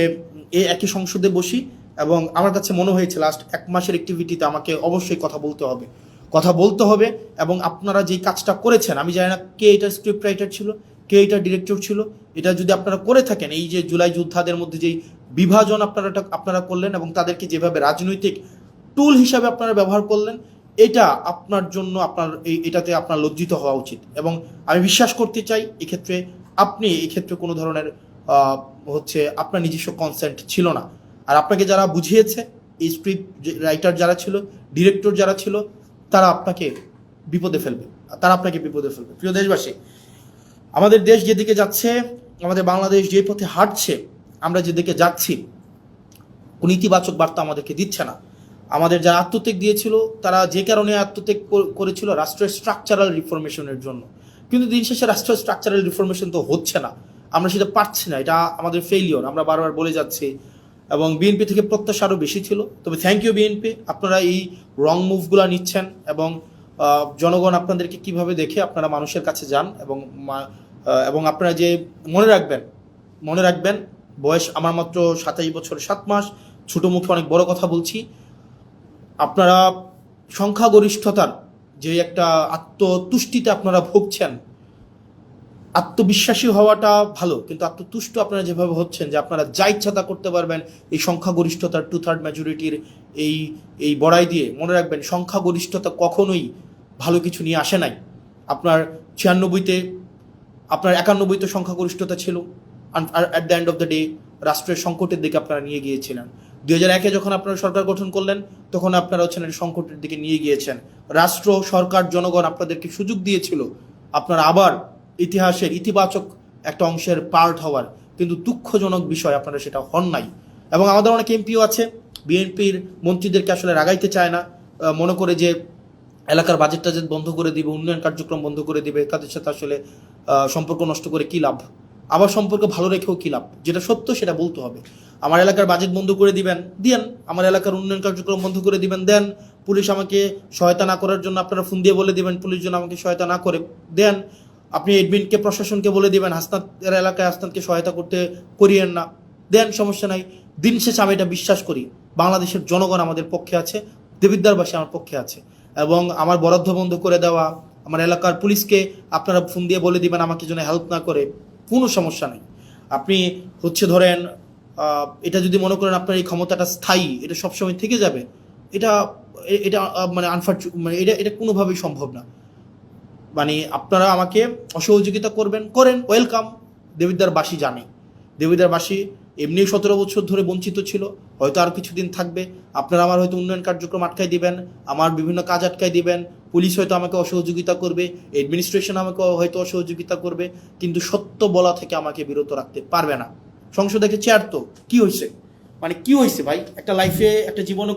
একই সংসদে বসি, এবং আমার কাছে মনে হয়েছে লাস্ট 1 মাসের অ্যাক্টিভিটিতে আমাকে অবশ্যই কথা বলতে হবে। এবং আপনারা যেই কাজটা করেছেন, আমি জানি না কে এটার স্ক্রিপ্ট রাইটার ছিল, কে এটার ডিরেক্টর ছিল, এটা যদি আপনারা করে থাকেন, এই যে জুলাই যোদ্ধাদের মধ্যে যেই বিভাজন আপনারা করলেন এবং তাদেরকে যেভাবে রাজনৈতিক টুল হিসাবে আপনারা ব্যবহার করলেন, এটা আপনার জন্য এটাতে আপনার লজ্জিত হওয়া উচিত। এবং আমি বিশ্বাস করতে চাই আপনি এই ক্ষেত্রে কোনো ধরনের আপনার নিজস্ব কনসেন্ট ছিল না। আর আপনাকে যারা বুঝিয়েছে, এই স্ক্রিপ্ট রাইটার যারা ছিল, ডিরেক্টর যারা ছিল, তারা আপনাকে বিপদে ফেলবে। প্রিয় দেশবাসী, আমাদের দেশ যেদিকে যাচ্ছে, আমাদের বাংলাদেশ যে পথে হাঁটছে, আমরা যেদিকে যাচ্ছি, কোনো ইতিবাচক বার্তা আমাদেরকে দিচ্ছে না। আমাদের যারা আত্মত্যাগ দিয়েছিল, তারা যে কারণে আত্মত্যাগ করেছিল, রাষ্ট্রের স্ট্রাকচারাল রিফরমেশনের জন্য। কিন্তু দিন শেষে রাষ্ট্রের স্ট্রাকচারাল রিফরমেশন তো হচ্ছে না, আমরা সেটা পারছি না, এটা আমাদের ফেলিওর, আমরা বারবার বলে যাচ্ছি। এবং বিএনপি থেকে প্রত্যাশা আরও বেশি ছিল। তবে থ্যাংক ইউ বিএনপি, আপনারা এই রং মুভগুলো নিচ্ছেন এবং জনগণ আপনাদেরকে কিভাবে দেখে আপনারা মানুষের কাছে যান। এবং আপনারা যে মনে রাখবেন, বয়স আমার মাত্র 27 বছর 7 মাস, ছোট মুখে অনেক বড় কথা বলছি। আপনারা সংখ্যাগরিষ্ঠতার যে একটা আত্মতুষ্টিতে আপনারা ভুগছেন, আত্মবিশ্বাসী হওয়াটা ভালো, কিন্তু আত্মতুষ্ট আপনারা যেভাবে হচ্ছেন যে আপনারা যা ইচ্ছা তা করতে পারবেন এই সংখ্যাগরিষ্ঠতার 2/3 মেজরিটির এই বড়াই দিয়ে, মনে রাখবেন সংখ্যাগরিষ্ঠতা কখনোই ভালো কিছু নিয়ে আসে নাই। আপনার 96-তে, আপনার 91-তে সংখ্যাগরিষ্ঠতা ছিল, আর at the end of the day রাষ্ট্রের সংকটের দিকে আপনারা নিয়ে গিয়েছিলেন। 2001-এ যখন আপনারা সরকার গঠন করলেন, তখন আপনারা সংকটের দিকে নিয়ে গিয়েছেন। রাষ্ট্র, সরকার, জনগণ আপনাদেরকে সুযোগ দিয়েছিল আপনারা আবার ইতিহাসের ইতিবাচক একটা অংশের পার্ট হওয়ার, কিন্তু দুঃখজনক বিষয় আপনারা সেটা হন নাই। এবং আমাদের অনেক এমপিও আছে, বিএনপির মন্ত্রীদেরকে আসলে রাগাইতে চায় না, মনে করে যে এলাকার বাজেট টাজেট বন্ধ করে দিবে, উন্নয়ন কার্যক্রম বন্ধ করে দিবে, তাদের সাথে আসলে সম্পর্ক নষ্ট করে কী লাভ, আবার সম্পর্ক ভালো রেখেও কী লাভ। যেটা সত্য সেটা বলতে হবে। আমার এলাকার বাজেট বন্ধ করে দিবেন, দেন। আমার এলাকার উন্নয়ন কার্যক্রম বন্ধ করে দিবেন, দেন। পুলিশ আমাকে সহায়তা না করার জন্য আপনারা ফোন দিয়ে বলে দিবেন পুলিশ যেন আমাকে সহায়তা না করে, দেন। আপনি এডমিনকে, প্রশাসনকে বলে দিবেন হাসনাতের এলাকায় হাসনাতকে সহায়তা করিয়েন না, দেন, সমস্যা নাই। দিন শেষে আমি এটা বিশ্বাস করি, বাংলাদেশের জনগণ আমাদের পক্ষে আছে, দেবিদ্বারবাসী আমার পক্ষে আছে। এবং আমার বরাদ্দ বন্ধ করে দেওয়া, আমার এলাকার পুলিশকে আপনারা ফোন দিয়ে বলে দিবেন আমাকে যেন হেল্প না করে, কোনো সমস্যা নেই। আপনি ধরেন এটা যদি মনে করেন আপনার এই ক্ষমতাটা স্থায়ী, এটা সবসময় থেকে যাবে, এটা এটা মানে এটা কোনোভাবেই সম্ভব না। মানে আপনারা আমাকে অসহযোগিতা করেন, ওয়েলকাম। দেবিদ্বারবাসী জানে, দেবিদ্বারবাসী এমনি 17 বছর ধরে বঞ্চিত ছিল, হয়তো আর কিছুদিন থাকবে। আপনারা আমার হয়তো উন্নয়ন কার্যক্রম আটকাই দিবেন, আমার বিভিন্ন কাজ আটকাই দিবেন, পুলিশ হয়তো আমাকে অসহযোগিতা করবে, অ্যাডমিনিস্ট্রেশন আমাকে হয়তো অসহযোগিতা করবে, কিন্তু সত্য বলা থেকে আমাকে বিরত রাখতে পারবে না। সংসদে চেয়ার তো কি হয়েছে, কি হয়েছে ভাই? একটা লাইফে, একটা জীবনে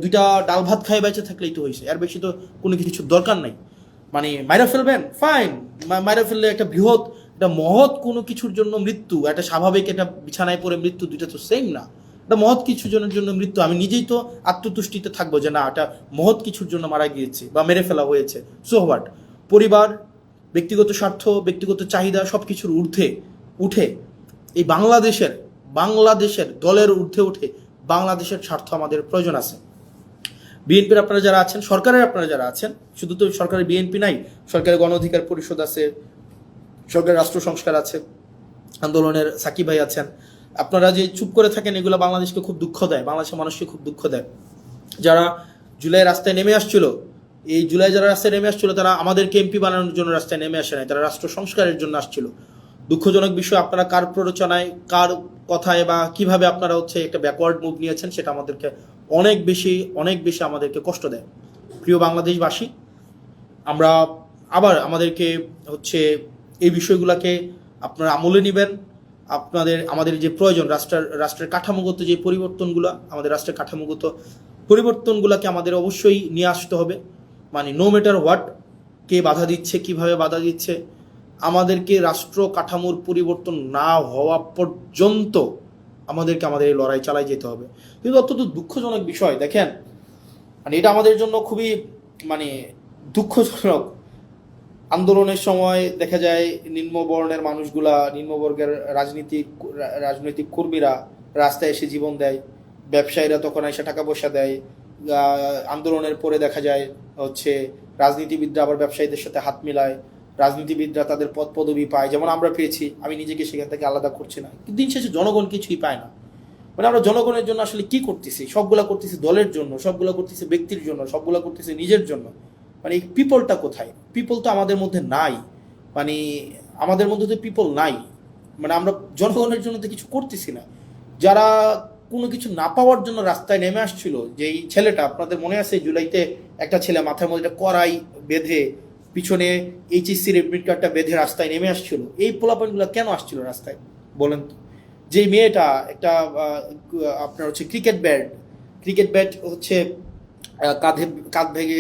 2টা ডাল ভাত খাই বেঁচে থাকলেই তো হয়েছে, এর বেশি তো কোনো কিছু দরকার নাই। মাইরা ফেলবেন, ফাইন, মাইরা ফেললে একটা বৃহৎ, একটা মহৎ কোনো কিছুর জন্য মৃত্যু, একটা স্বাভাবিক একটা বিছানায় পড়ে মৃত্যু, দুইটা তো সেম না। একটা মহৎ কিছুর জন্য মৃত্যু, আমি নিজেই তো আত্মতুষ্টিতে থাকবো যে না, এটা মহৎ কিছুর জন্য মারা গিয়েছে বা মেরে ফেলা হয়েছে, সো হোয়াট। পরিবার, ব্যক্তিগত স্বার্থ, ব্যক্তিগত চাহিদা সব কিছুর উঠে এই বাংলাদেশের দলের ঊর্ধ্বে উঠে বাংলাদেশের স্বার্থ আমাদের প্রয়োজন আছে। বিএনপির আপনারা যারা আছেন, সরকারের আপনারা যারা আছেন, শুধু তো সরকারের বিএনপি নাই, সরকারের গণ অধিকার পরিষদ আছে, সরকারের রাষ্ট্র সংস্কার আছে, আন্দোলনের সাকিব ভাই আছেন। আপনারা যে চুপ করে থাকেন, এগুলো বাংলাদেশকে খুব দুঃখ দেয়, বাংলাদেশের মানুষকে খুব দুঃখ দেয়। যারা জুলাই রাস্তায় নেমে আসছিল, এই জুলাই যারা রাস্তায় নেমে আসছিল, তারা আমাদেরকে এমপি বানানোর জন্য রাস্তায় নেমে আসে নাই, তারা রাষ্ট্র সংস্কারের জন্য আসছিল। দুঃখজনক বিষয়, আপনারা কার প্ররোচনায়, কার কথায় বা কিভাবে আপনারা একটা ব্যাকওয়ার্ড মুভ নিয়েছেন, সেটা আমাদেরকে অনেক বেশি আমাদেরকে কষ্ট দেয়। প্রিয় বাংলাদেশবাসী, আমরা আবার আমাদেরকে এই বিষয়গুলোকে আপনারা আমলে নেবেন। আমাদের যে প্রয়োজন, রাষ্ট্রের কাঠামোগত যে পরিবর্তনগুলো, আমাদের রাষ্ট্রের কাঠামোগত পরিবর্তনগুলোকে আমাদের অবশ্যই নিয়ে আসতে হবে। নো ম্যাটার হোয়াট, কে বাধা দিচ্ছে, কিভাবে বাধা দিচ্ছে, আমাদেরকে রাষ্ট্র কাঠামোর পরিবর্তন না হওয়া পর্যন্ত আমাদেরকে আমাদের এই লড়াই চালাই যেতে হবে। কিন্তু অত্যন্ত দুঃখজনক বিষয়, দেখেন, এটা আমাদের জন্য খুবই দুঃখজনক। আন্দোলনের সময় দেখা যায় নিম্নবর্ণের মানুষগুলা, নিম্নবর্গের রাজনৈতিক কর্মীরা রাস্তায় এসে জীবন দেয়, ব্যবসায়ীরা তখন এসে টাকা পয়সা দেয়। আন্দোলনের পরে দেখা যায় হচ্ছে রাজনীতিবিদরা আবার ব্যবসায়ীদের সাথে হাত মিলায়, রাজনীতিবিদরা তাদের পদ পদবি পায়, যেমন আমরা পেয়েছি। আমি নিজেকে সেখান থেকে আলাদা করছি না, কিন্তু দিন শেষে জনগণ কিছুই পায় না। মানে আমরা জনগণের জন্য আসলে কি করতেছি? সবগুলা করতেছি দলের জন্য, সবগুলা করতেছি ব্যক্তির জন্য, সবগুলা করতেছি নিজের জন্য। মানে এই পিপলটা কোথায়? পিপল তো আমাদের মধ্যে নাই, মানে আমাদের মধ্যে তো পিপল নাই। মানে আমরা জনগণের জন্য তো কিছু করতেছি না। যারা কোনো কিছু না পাওয়ার জন্য রাস্তায় নেমে আসছিল, যে এই ছেলেটা, আপনাদের মনে আছে জুলাইতে একটা ছেলে মাথার মধ্যে একটা কড়াই বেঁধে পিছনে এইচএসসির এডমিট কার্ডটা বেঁধে রাস্তায় নেমে আসছিল, এই পোলাপানগুলো কেন আসছিল রাস্তায় বলেন তো? যে মেয়েটা একটা আপনার হচ্ছে ক্রিকেট ব্যাট হচ্ছে কাঁধে কাঁধ ভেঙে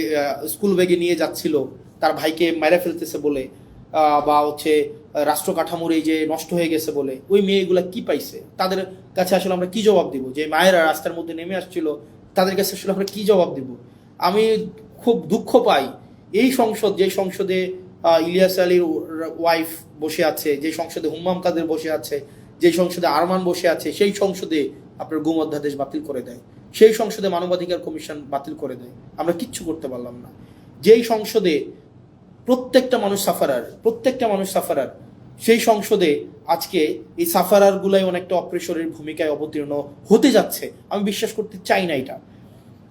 স্কুল ব্যাগে নিয়ে যাচ্ছিল তার ভাইকে মেরে ফেলতেছে বলে, বা হচ্ছে রাষ্ট্র কাঠামোর এই যে নষ্ট হয়ে গেছে বলে, ওই মেয়েগুলা কি পাইছে? তাদের কাছে আসলে আমরা কি জবাব দিব? যে মায়েরা রাস্তার মধ্যে নেমে আসছিল, তাদের কাছে আসলে আমরা কি জবাব দিব? আমি খুব দুঃখ পাই এই সংসদ, যে সংসদে ইলিয়াস আলীর ওয়াইফ বসে আছে, যে সংসদে হুম্মাম কাদের বসে আছে, যে সংসদে আরমান বসে আছে, সেই সংসদে আপনার গুম অধ্যাদেশ বাতিল করে দেয়, সেই সংসদে মানবাধিকার কমিশন বাতিল করে দেয়। আমরা কিচ্ছু করতে পারলাম না। যেই সংসদে প্রত্যেকটা মানুষ সাফারার, সেই সংসদে আজকে এই সাফারারগুলাই অনেকটা অপ্রেশরের ভূমিকায় অবতীর্ণ হতে যাচ্ছে। আমি বিশ্বাস করতে চাই না এটা।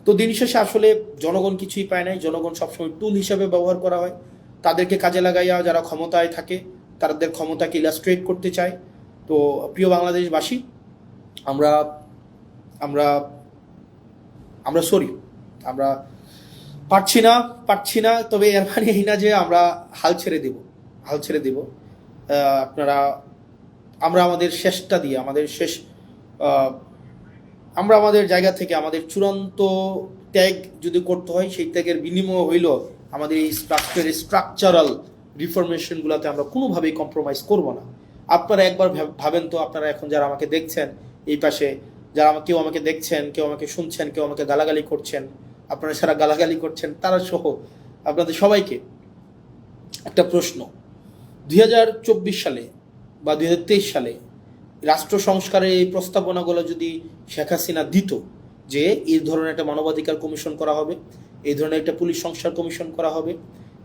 তো দিন শেষে আসলে জনগণ কিছুই পায় নাই, জনগণ সবসময় টুল হিসাবে ব্যবহার করা হয়। তাদেরকে কাজে লাগাইয়া যারা ক্ষমতায় থাকে তাদের ক্ষমতাকে ইলাস্ট্রেট করতে চায়। তো প্রিয় বাংলাদেশবাসী, আমরা আমরা আমরা সরি, আমরা পারছি না। তবে এর মানে এই না যে আমরা হাল ছেড়ে দিব। আমরা আমাদের শেষটা দিয়ে, আমরা আমাদের জায়গা থেকে আমাদের চূড়ান্ত ত্যাগ যদি করতে হয়, সেই ত্যাগের বিনিময় হইল আমাদের এই স্ট্রাকচারাল রিফরমেশনগুলোতে আমরা কোনোভাবেই কম্প্রোমাইজ করব না। আপনারা একবার ভাবেন তো, আপনারা এখন যারা আমাকে দেখছেন এই পাশে, যারা কেউ আমাকে দেখছেন, কেউ আমাকে শুনছেন, কেউ আমাকে গালাগালি করছেন, আপনারা যারা গালাগালি করছেন তারা সহ আপনাদের সবাইকে একটা প্রশ্ন। 2024 সালে বা 2023 সালে রাষ্ট্র সংস্কারের এই প্রস্তাবনাগুলো যদি শেখ হাসিনা দিত, যে এই ধরনের একটা মানবাধিকার কমিশন করা হবে, এই ধরনের একটা পুলিশ সংস্কার কমিশন করা হবে,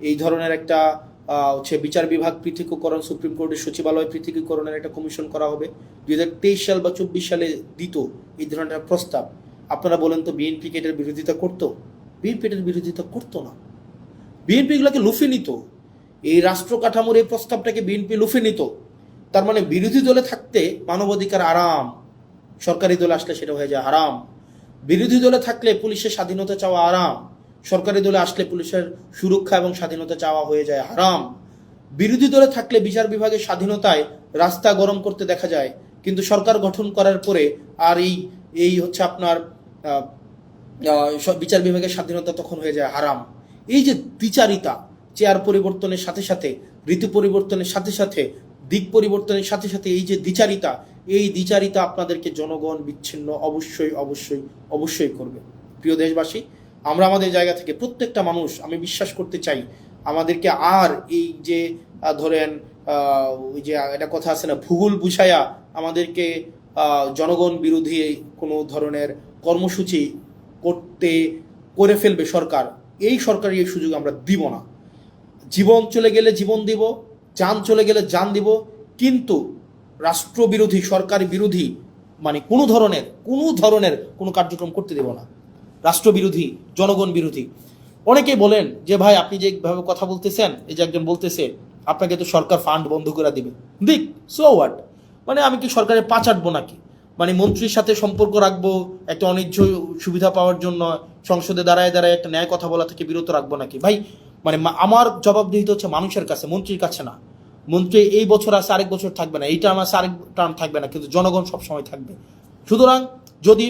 এই ধরনের একটা হচ্ছে বিচার বিভাগ পৃথকীকরণ, সুপ্রিম কোর্টের সচিবালয় পৃথকীকরণের একটা কমিশন করা হবে, 2023 সাল বা 24 সালে দিত এই ধরনের একটা প্রস্তাব, আপনারা বলেন তো বিএনপি কি এটার বিরোধিতা করতো? বিএনপি এটার বিরোধিতা করতো না। বিএনপি এগুলোকে লুফে নিত। এই রাষ্ট্র কাঠামোর এই প্রস্তাবটাকে বিএনপি লুফে নিত। তার মানে বিরোধী দলে থাকতে মানবাধিকার আরাম, সরকারি দলে আসলে সেটা হয়ে যায় হারাম। বিরোধী দলে থাকলে পুলিশের স্বাধীনতা চাওয়া আরাম, সরকারি দলে আসলে পুলিশের সুরক্ষা এবং স্বাধীনতা চাওয়া হয়ে যায় হারাম। বিরোধী দলে থাকলে বিচার বিভাগের স্বাধীনতায় রাস্তা গরম করতে দেখা যায়, কিন্তু সরকার গঠন করার পরে আর এই হচ্ছে আপনার বিচার বিভাগের স্বাধীনতা তখন হয়ে যায় হারাম। এই যে দ্বিচারিতা, চেয়ার পরিবর্তনের সাথে সাথে, ঋতু পরিবর্তনের সাথে সাথে, দিক পরিবর্তনের সাথে সাথে এই যে দ্বিচারিতা, এই দ্বিচারিতা আপনাদেরকে জনগণ বিচ্ছিন্ন অবশ্যই করবে। প্রিয় দেশবাসী, আমরা আমাদের জায়গা থেকে প্রত্যেকটা মানুষ, আমি বিশ্বাস করতে চাই আমাদেরকে আর এই যে ধরেন ওই যে একটা কথা আছে না, ভূগোল বুঝাইয়া আমাদেরকে জনগণ বিরোধী কোনো ধরনের কর্মসূচি করে ফেলবে সরকার, এই সরকারি এই সুযোগ আমরা দিব না। জীবন চলে গেলে জীবন দিব, যান চলে গেলে যান দিব, কিন্তু রাষ্ট্রবিরোধী, সরকার বিরোধী মানে কোনো ধরনের কোনো কার্যক্রম করতে দেব না। রাষ্ট্রবিরোধী, জনগণ বিরোধী। অনেকেই বলেন যে ভাই আপনি যেভাবে কথা বলতেছেন, এই যে একজন বলতেছে আপনাকে তো সরকার ফান্ড বন্ধ করে দিবে, দিক, সো হোয়াট? মানে আমি কি সরকারের পা চাটবো নাকি? মানে মন্ত্রীর সাথে সম্পর্ক রাখবো একটা অনিচ্ছ সুবিধা পাওয়ার জন্য, সংসদে দাঁড়ায় একটা ন্যায় কথা বলা থেকে বিরত রাখবো নাকি? ভাই মানে আমার জবাবদিহিতা হচ্ছে মানুষের কাছে, মন্ত্রীর কাছে না। মন্ত্রী এই বছর আছে, আরেক বছর থাকবে না, এই টার্ম আছে, আরেক টার্ম থাকবে না, কিন্তু জনগণ সবসময় থাকবে। সুতরাং যদি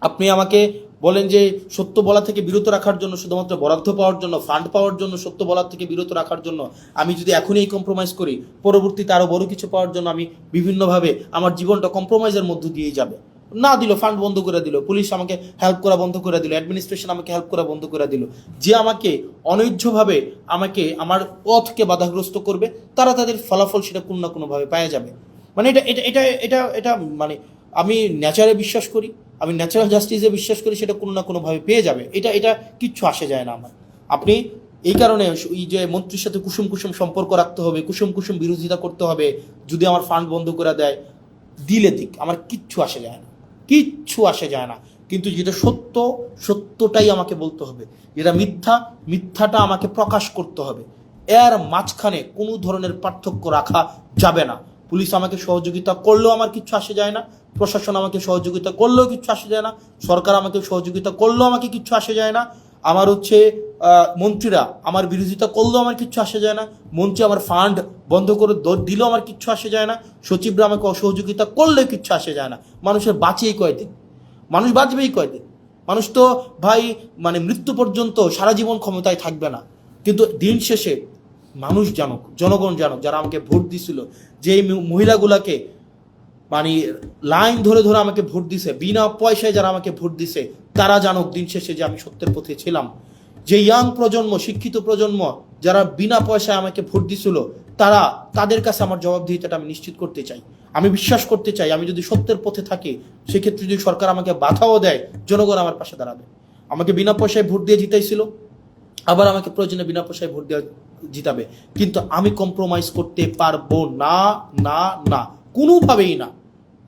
আপনি আমাকে বলেন যে সত্য বলা থেকে বিরত রাখার জন্য, শুধুমাত্র বরাদ্দ পাওয়ার জন্য, ফান্ড পাওয়ার জন্য, সত্য বলার থেকে বিরত রাখার জন্য আমি যদি এখনই এই কম্প্রোমাইজ করি, পরবর্তীতে আরও বড় কিছু পাওয়ার জন্য আমি বিভিন্নভাবে আমার জীবনটা কম্প্রোমাইজের মধ্য দিয়েই যাবে। না দিল, ফান্ড বন্ধ করে দিল, পুলিশ আমাকে হেল্প করা বন্ধ করে দিল, অ্যাডমিনিস্ট্রেশন আমাকে হেল্প করা বন্ধ করে দিল, যে আমাকে অনৈধ্যভাবে আমাকে আমার পথকে বাধাগ্রস্ত করবে, তারা তাদের ফলাফল সেটা কোনো না কোনোভাবে পাওয়া যাবে। মানে এটা এটা এটা এটা এটা মানে আমি ন্যাচারে বিশ্বাস করি, আমি ন্যাচারাল জাস্টিসে বিশ্বাস করি, সেটা কোনো না কোনোভাবে পেয়ে যাবে। এটা এটা কিচ্ছু আসে যায় না আমার। আপনি এই কারণে এই যে মন্ত্রীর সাথে কুসুম কুসুম সম্পর্ক রাখতে হবে, কুসুম কুসুম বিরোধিতা করতে হবে, যদি আমার ফান্ড বন্ধ করে দেয় দিলে দিক, আমার কিচ্ছু আসে যায় না, কিচ্ছু আসে যায় না। কিন্তু যেটা সত্য, সত্যটাই আমাকে বলতে হবে, যেটা মিথ্যা, মিথ্যাটা আমাকে প্রকাশ করতে হবে। এর মাঝখানে কোনো ধরনের পার্থক্য রাখা যাবে না। পুলিশ আমাকে সহযোগিতা করলেও আমার কিচ্ছু আসে যায় না, প্রশাসন আমাকে সহযোগিতা করলেও কিচ্ছু আসে যায় না, সরকার আমাকে সহযোগিতা করলেও আমাকে কিচ্ছু আসে যায় না, আমার হচ্ছে মন্ত্রীরা আমার বিরোধিতা করলেও আমার কিচ্ছু আসে যায় না, মন্ত্রী আমার ফান্ড বন্ধ করে দিলেও আমার কিচ্ছু আসে যায় না, সচিবরা আমাকে অসহযোগিতা করলেও কিচ্ছু আসে যায় না। মানুষের বাঁচেই কয়দিন, মানুষ বাঁচবেই কয়দিন, মানুষ তো ভাই মানে মৃত্যু পর্যন্ত সারা জীবন ক্ষমতায় থাকবে না। কিন্তু দিন শেষে মানুষ জানুক, জনগণ জানুক, যারা আমাকে ভোট দিছিল, যে মহিলাগুলাকে মানে লাইন ধরে ধরে আমাকে ভোট দিছে, বিনা পয়সায় যারা আমাকে ভোট দিছে, তারা জানুক দিন শেষে যে আমি সত্যের পথে ছিলাম। যে ইয়াং প্রজন্ম, শিক্ষিত প্রজন্ম যারা বিনা পয়সায় আমাকে ভোট দিছিল, তাদের কাছে আমার জবাবদিহিতাটা আমি নিশ্চিত করতে চাই। আমি বিশ্বাস করতে চাই, আমি যদি সত্যের পথে থাকি, সেক্ষেত্রে যদি সরকার আমাকে বাধাও দেয়, জনগণ আমার পাশে দাঁড়াবে। আমাকে বিনা পয়সায় ভোট দিয়ে জিতাইছিল, আবার আমাকে প্রয়োজনে বিনা পয়সায় ভোট দেওয়া জিতাবে, কিন্তু আমি কম্প্রোমাইজ করতে পারবো না, না না, কোনোভাবেই না,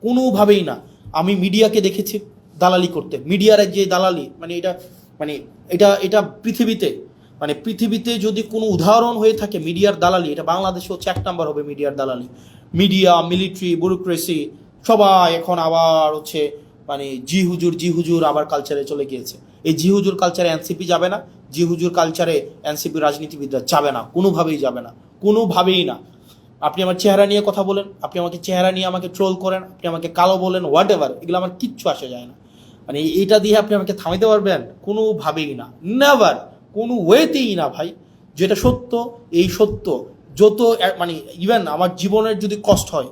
কোনোভাবেই না। আমি মিডিয়াকে দেখেছি দালালি করতে, মিডিয়ার যে দালালি, মানে এটা পৃথিবীতে যদি কোনো উদাহরণ হয়ে থাকে মিডিয়ার দালালি, এটা বাংলাদেশে হচ্ছে 1 নাম্বার হবে মিডিয়ার দালালি। মিডিয়া, মিলিটারি, ব্যুরোক্রেসি সবাই এখন আবার হচ্ছে মানে জি হুজুর আবার কালচারে চলে গিয়েছে। এই জি হুজুর কালচারে এনসিপি যাবে না, জি হুজুর কালচারে এনসিপি রাজনীতিবিদরা যাবে না, কোনোভাবেই যাবে না, কোনোভাবেই না। আপনি আমার চেহারা নিয়ে কথা বলেন, আপনি আমাকে চেহারা নিয়ে আমাকে ট্রোল করেন, আপনি আমাকে কালো বলেন, হোয়াট এভার, এগুলো আমার কিচ্ছু আসে যায় না। মানে এইটা দিয়ে আপনি আমাকে থামাইতে পারবেন? কোনোভাবেই না, নেভার, কোনো ওয়েতেই না ভাই। যেটা সত্য, এই সত্য যত মানে ইভেন আমার জীবনের যদি কষ্ট হয়,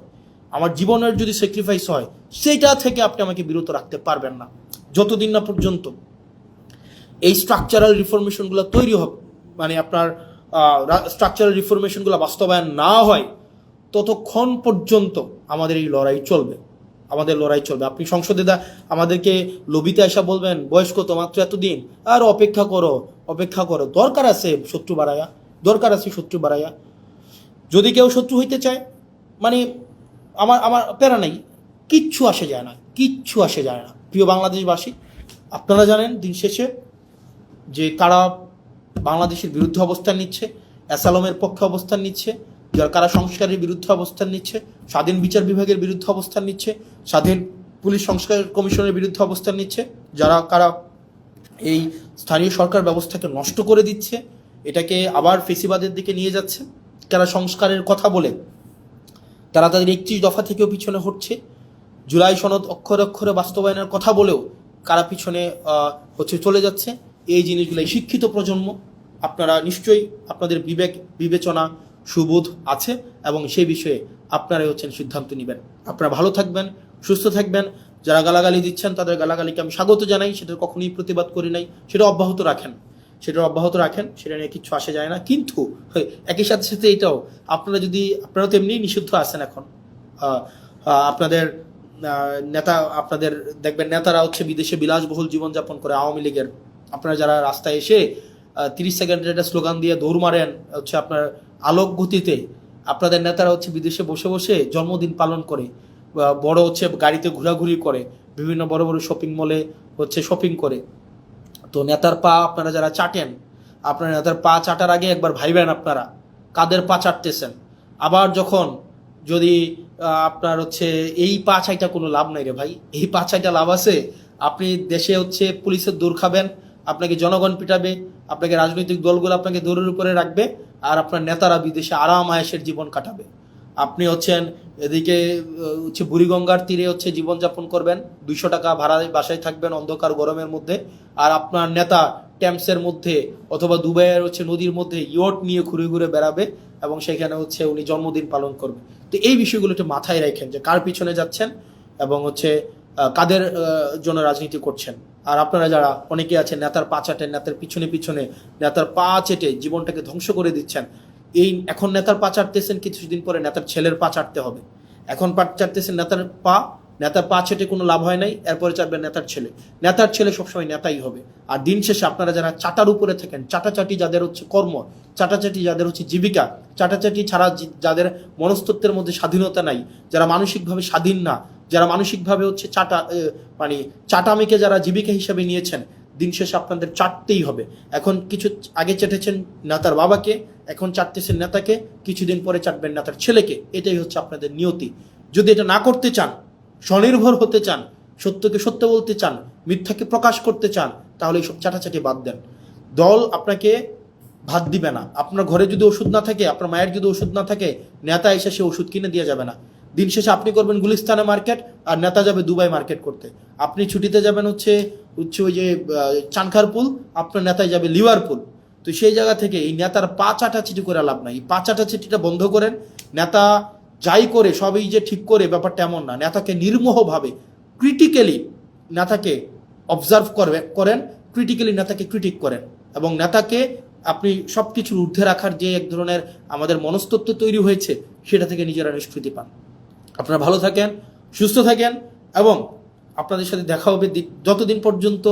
আমার জীবনের যদি স্যাক্রিফাইস হয়, সেইটা থেকে আপনি আমাকে বিরত রাখতে পারবেন না, যতদিন না পর্যন্ত এই স্ট্রাকচারাল রিফরমেশনগুলো তৈরি হবে, মানে আপনার স্ট্রাকচারাল রিফরমেশনগুলো বাস্তবায়ন না হয়, ততক্ষণ পর্যন্ত আমাদের এই লড়াই চলবে, আমাদের লড়াই চলবে। আপনি সংসদে আমাদেরকে লবিতে আসা বলবেন বয়স কত, মাত্র এতদিন, আর অপেক্ষা করো, অপেক্ষা করো, দরকার আছে শত্রু বাড়াইয়া, দরকার আছে শত্রু বাড়াইয়া। যদি কেউ শত্রু হইতে চায়, মানে আমার আমার প্যারা নাই, কিচ্ছু আসে যায় না, কিচ্ছু আসে যায় না। প্রিয় বাংলাদেশবাসী, আপনারা জানেন দিন শেষে যে কারা বাংলাদেশের বিরুদ্ধে অবস্থান নিচ্ছে, অ্যাসালমের পক্ষে অবস্থান নিচ্ছে, যারা কারা সংস্কারের বিরুদ্ধে অবস্থান নিচ্ছে, স্বাধীন বিচার বিভাগের বিরুদ্ধে অবস্থান নিচ্ছে, স্বাধীন পুলিশ সংস্কার কমিশনের বিরুদ্ধে অবস্থান নিচ্ছে, যারা কারা এই স্থানীয় সরকার ব্যবস্থাকে নষ্ট করে দিচ্ছে, এটাকে আবার ফেসিবাদের দিকে নিয়ে যাচ্ছে, তারা সংস্কারের কথা বলে তারা তাদের 31 দফা থেকেও পিছনে হচ্ছে, জুলাই সনদ অক্ষরে অক্ষরে বাস্তবায়নের কথা বলেও কারা পিছনে হচ্ছে চলে যাচ্ছে। এই জিনিসগুলোই শিক্ষিত প্রজন্ম, আপনারা নিশ্চয়ই আপনাদের বিবেক বিবেচনা সুবোধ আছে এবং সেই বিষয়ে আপনারাই হচ্ছেন সিদ্ধান্ত নেবেন। আপনারা ভালো থাকবেন, সুস্থ থাকবেন। যারা গালাগালি দিচ্ছেন তাদের গালাগালিকে আমি স্বাগত জানাই, সেটা কখনোই প্রতিবাদ করি নাই, সেটা অব্যাহত রাখেন, সেটা নিয়ে কিচ্ছু আসে যায় না। কিন্তু একই সাথে সাথে এটাও আপনারা তো এমনিই নিষিদ্ধ আছেন এখন, আপনাদের আপনাদের দেখবেন নেতারা হচ্ছে বিদেশে বিলাসবহুল জীবনযাপন করে, আওয়ামী লীগের। আপনারা যারা রাস্তায় এসে 30 সেকেন্ডের একটা স্লোগান দিয়ে দৌড় মারেন হচ্ছে আপনার আলোক গতিতে, আপনাদের নেতারা হচ্ছে বিদেশে বসে বসে জন্মদিন পালন করে, বড় হচ্ছে গাড়িতে ঘোরাঘুরি করে, বিভিন্ন বড় বড় শপিং মলে হচ্ছে শপিং করে। তো নেতার পা আপনারা যারা চাটেন, আপনার নেতার পা চাটার আগে একবার ভাইবেন আপনারা কাদের পা চাটতেছেন। আবার যখন যদি আপনার হচ্ছে এই পা চাইটা কোনো লাভ নাই রে ভাই, এই পা চাইটা লাভ আছে? আপনি দেশে হচ্ছে পুলিশের দৌড় খাবেন, আপনাকে জনগণ পিটাবে, আপনাকে রাজনৈতিক দলগুলো আপনাকে দৌড়ের উপরে রাখবে, আর আপনার নেতারা বিদেশে আরাম আয়েশের জীবন কাটাবে। আপনি হচ্ছেন এদিকে হচ্ছে বুড়িগঙ্গার তীরে হচ্ছে জীবনযাপন করবেন, 200 টাকা ভাড়ায় বাসায় থাকবেন অন্ধকার গরমের মধ্যে, আর আপনার নেতা ট্যাম্পসের মধ্যে অথবা দুবাইয়ের হচ্ছে নদীর মধ্যে ইয়ট নিয়ে ঘুরে ঘুরে বেড়াবে এবং সেখানে হচ্ছে উনি জন্মদিন পালন করবে। তো এই বিষয়গুলো একটু মাথায় রাখেন যে কার পিছনে যাচ্ছেন এবং হচ্ছে কাদের জন্য রাজনীতি করছেন। আর আপনারা যারা অনেকে আছেন নেতার পা চাটেন, নেতার পিছনে পিছনে নেতার পা চেটে জীবনটাকে ধ্বংস করে দিচ্ছেন, এখন নেতার পা চাটতেছেন, কিছুদিন পরে নেতার ছেলের পা চাটতে হবে। এখন পা চাটতেছেন নেতার পা, নেতার পা চেটে কোনো লাভ হয় নাই, এরপরে চাটবেন নেতার ছেলে। নেতার ছেলে সবসময় নেতাই হবে। আর দিন শেষে আপনারা যারা চাটার উপরে থাকেন, চাটাচাটি যাদের হচ্ছে কর্ম, চাটাচাটি যাদের হচ্ছে জীবিকা, চাটাচাটি ছাড়া যাদের মনস্তত্ত্বের মধ্যে স্বাধীনতা নাই, যারা মানসিকভাবে স্বাধীন না, যারা মানসিকভাবে হচ্ছে মানে চাটামিকে যারা জীবিকা হিসেবে নিয়েছেন, দিন শেষে আপনাদের চাটতেই হবে। এখন কিছু আগে চেটেছেন নেতার বাবাকে, এখন চাটতেছেন নেতাকে, কিছুদিন পরে চাটবেন নেতার ছেলেকে। এটাই হচ্ছে আপনাদের নিয়তি। যদি এটা না করতে চান, স্বনির্ভর হতে চান, সত্যকে সত্য বলতে চান, মিথ্যাকে প্রকাশ করতে চান, তাহলে এইসব চাটাচাটি বাদ দেন। দল আপনাকে ভাত দিবে না। আপনার ঘরে যদি ওষুধ না থাকে, আপনার মায়ের যদি ওষুধ না থাকে, নেতা এসে সে ওষুধ কিনে দিয়ে যাবে না। দিন শেষে আপনি করবেন গুলিস্তানে মার্কেট, আর নেতা যাবে দুবাই মার্কেট করতে। আপনি ছুটিতে যাবেন হচ্ছে ওই যে চানখারপুল, আপনার নেতায় যাবে লিভারপুল। তো সেই জায়গা থেকে এই নেতার পা চাটাচিটি করে লাভ নাই। এই পা চাটাচিটিটা বন্ধ করেন। নেতা যাই করে সবই যে ঠিক করে, ব্যাপারটা এমন না। নেতাকে নির্মোহভাবে ক্রিটিক্যালি নেতাকে অবজার্ভ করেন, ক্রিটিক্যালি নেতাকে ক্রিটিক করেন, এবং নেতাকে আপনি সব কিছুর ঊর্ধ্বে রাখার যে এক ধরনের আমাদের মনস্তত্ত্ব তৈরি হয়েছে, সেটা থেকে নিজেরা নিষ্কৃতি পান। আপনারা ভালো থাকেন, সুস্থ থাকেন, এবং আপনাদের সাথে দেখা হবে যতদিন পর্যন্ত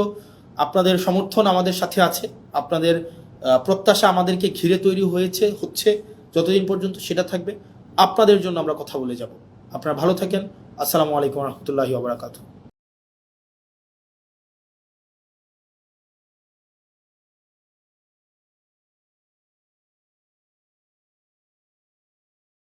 আপনাদের সমর্থন আমাদের সাথে আছে, আপনাদের প্রত্যাশা আমাদেরকে ঘিরে তৈরি হচ্ছে, যতদিন পর্যন্ত সেটা থাকবে, আপনাদের জন্য আমরা কথা বলে যাব। আপনারা ভালো থাকেন। আসসালামু আলাইকুম রহমতুল্লাহি ওয়া বারাকাতুহু।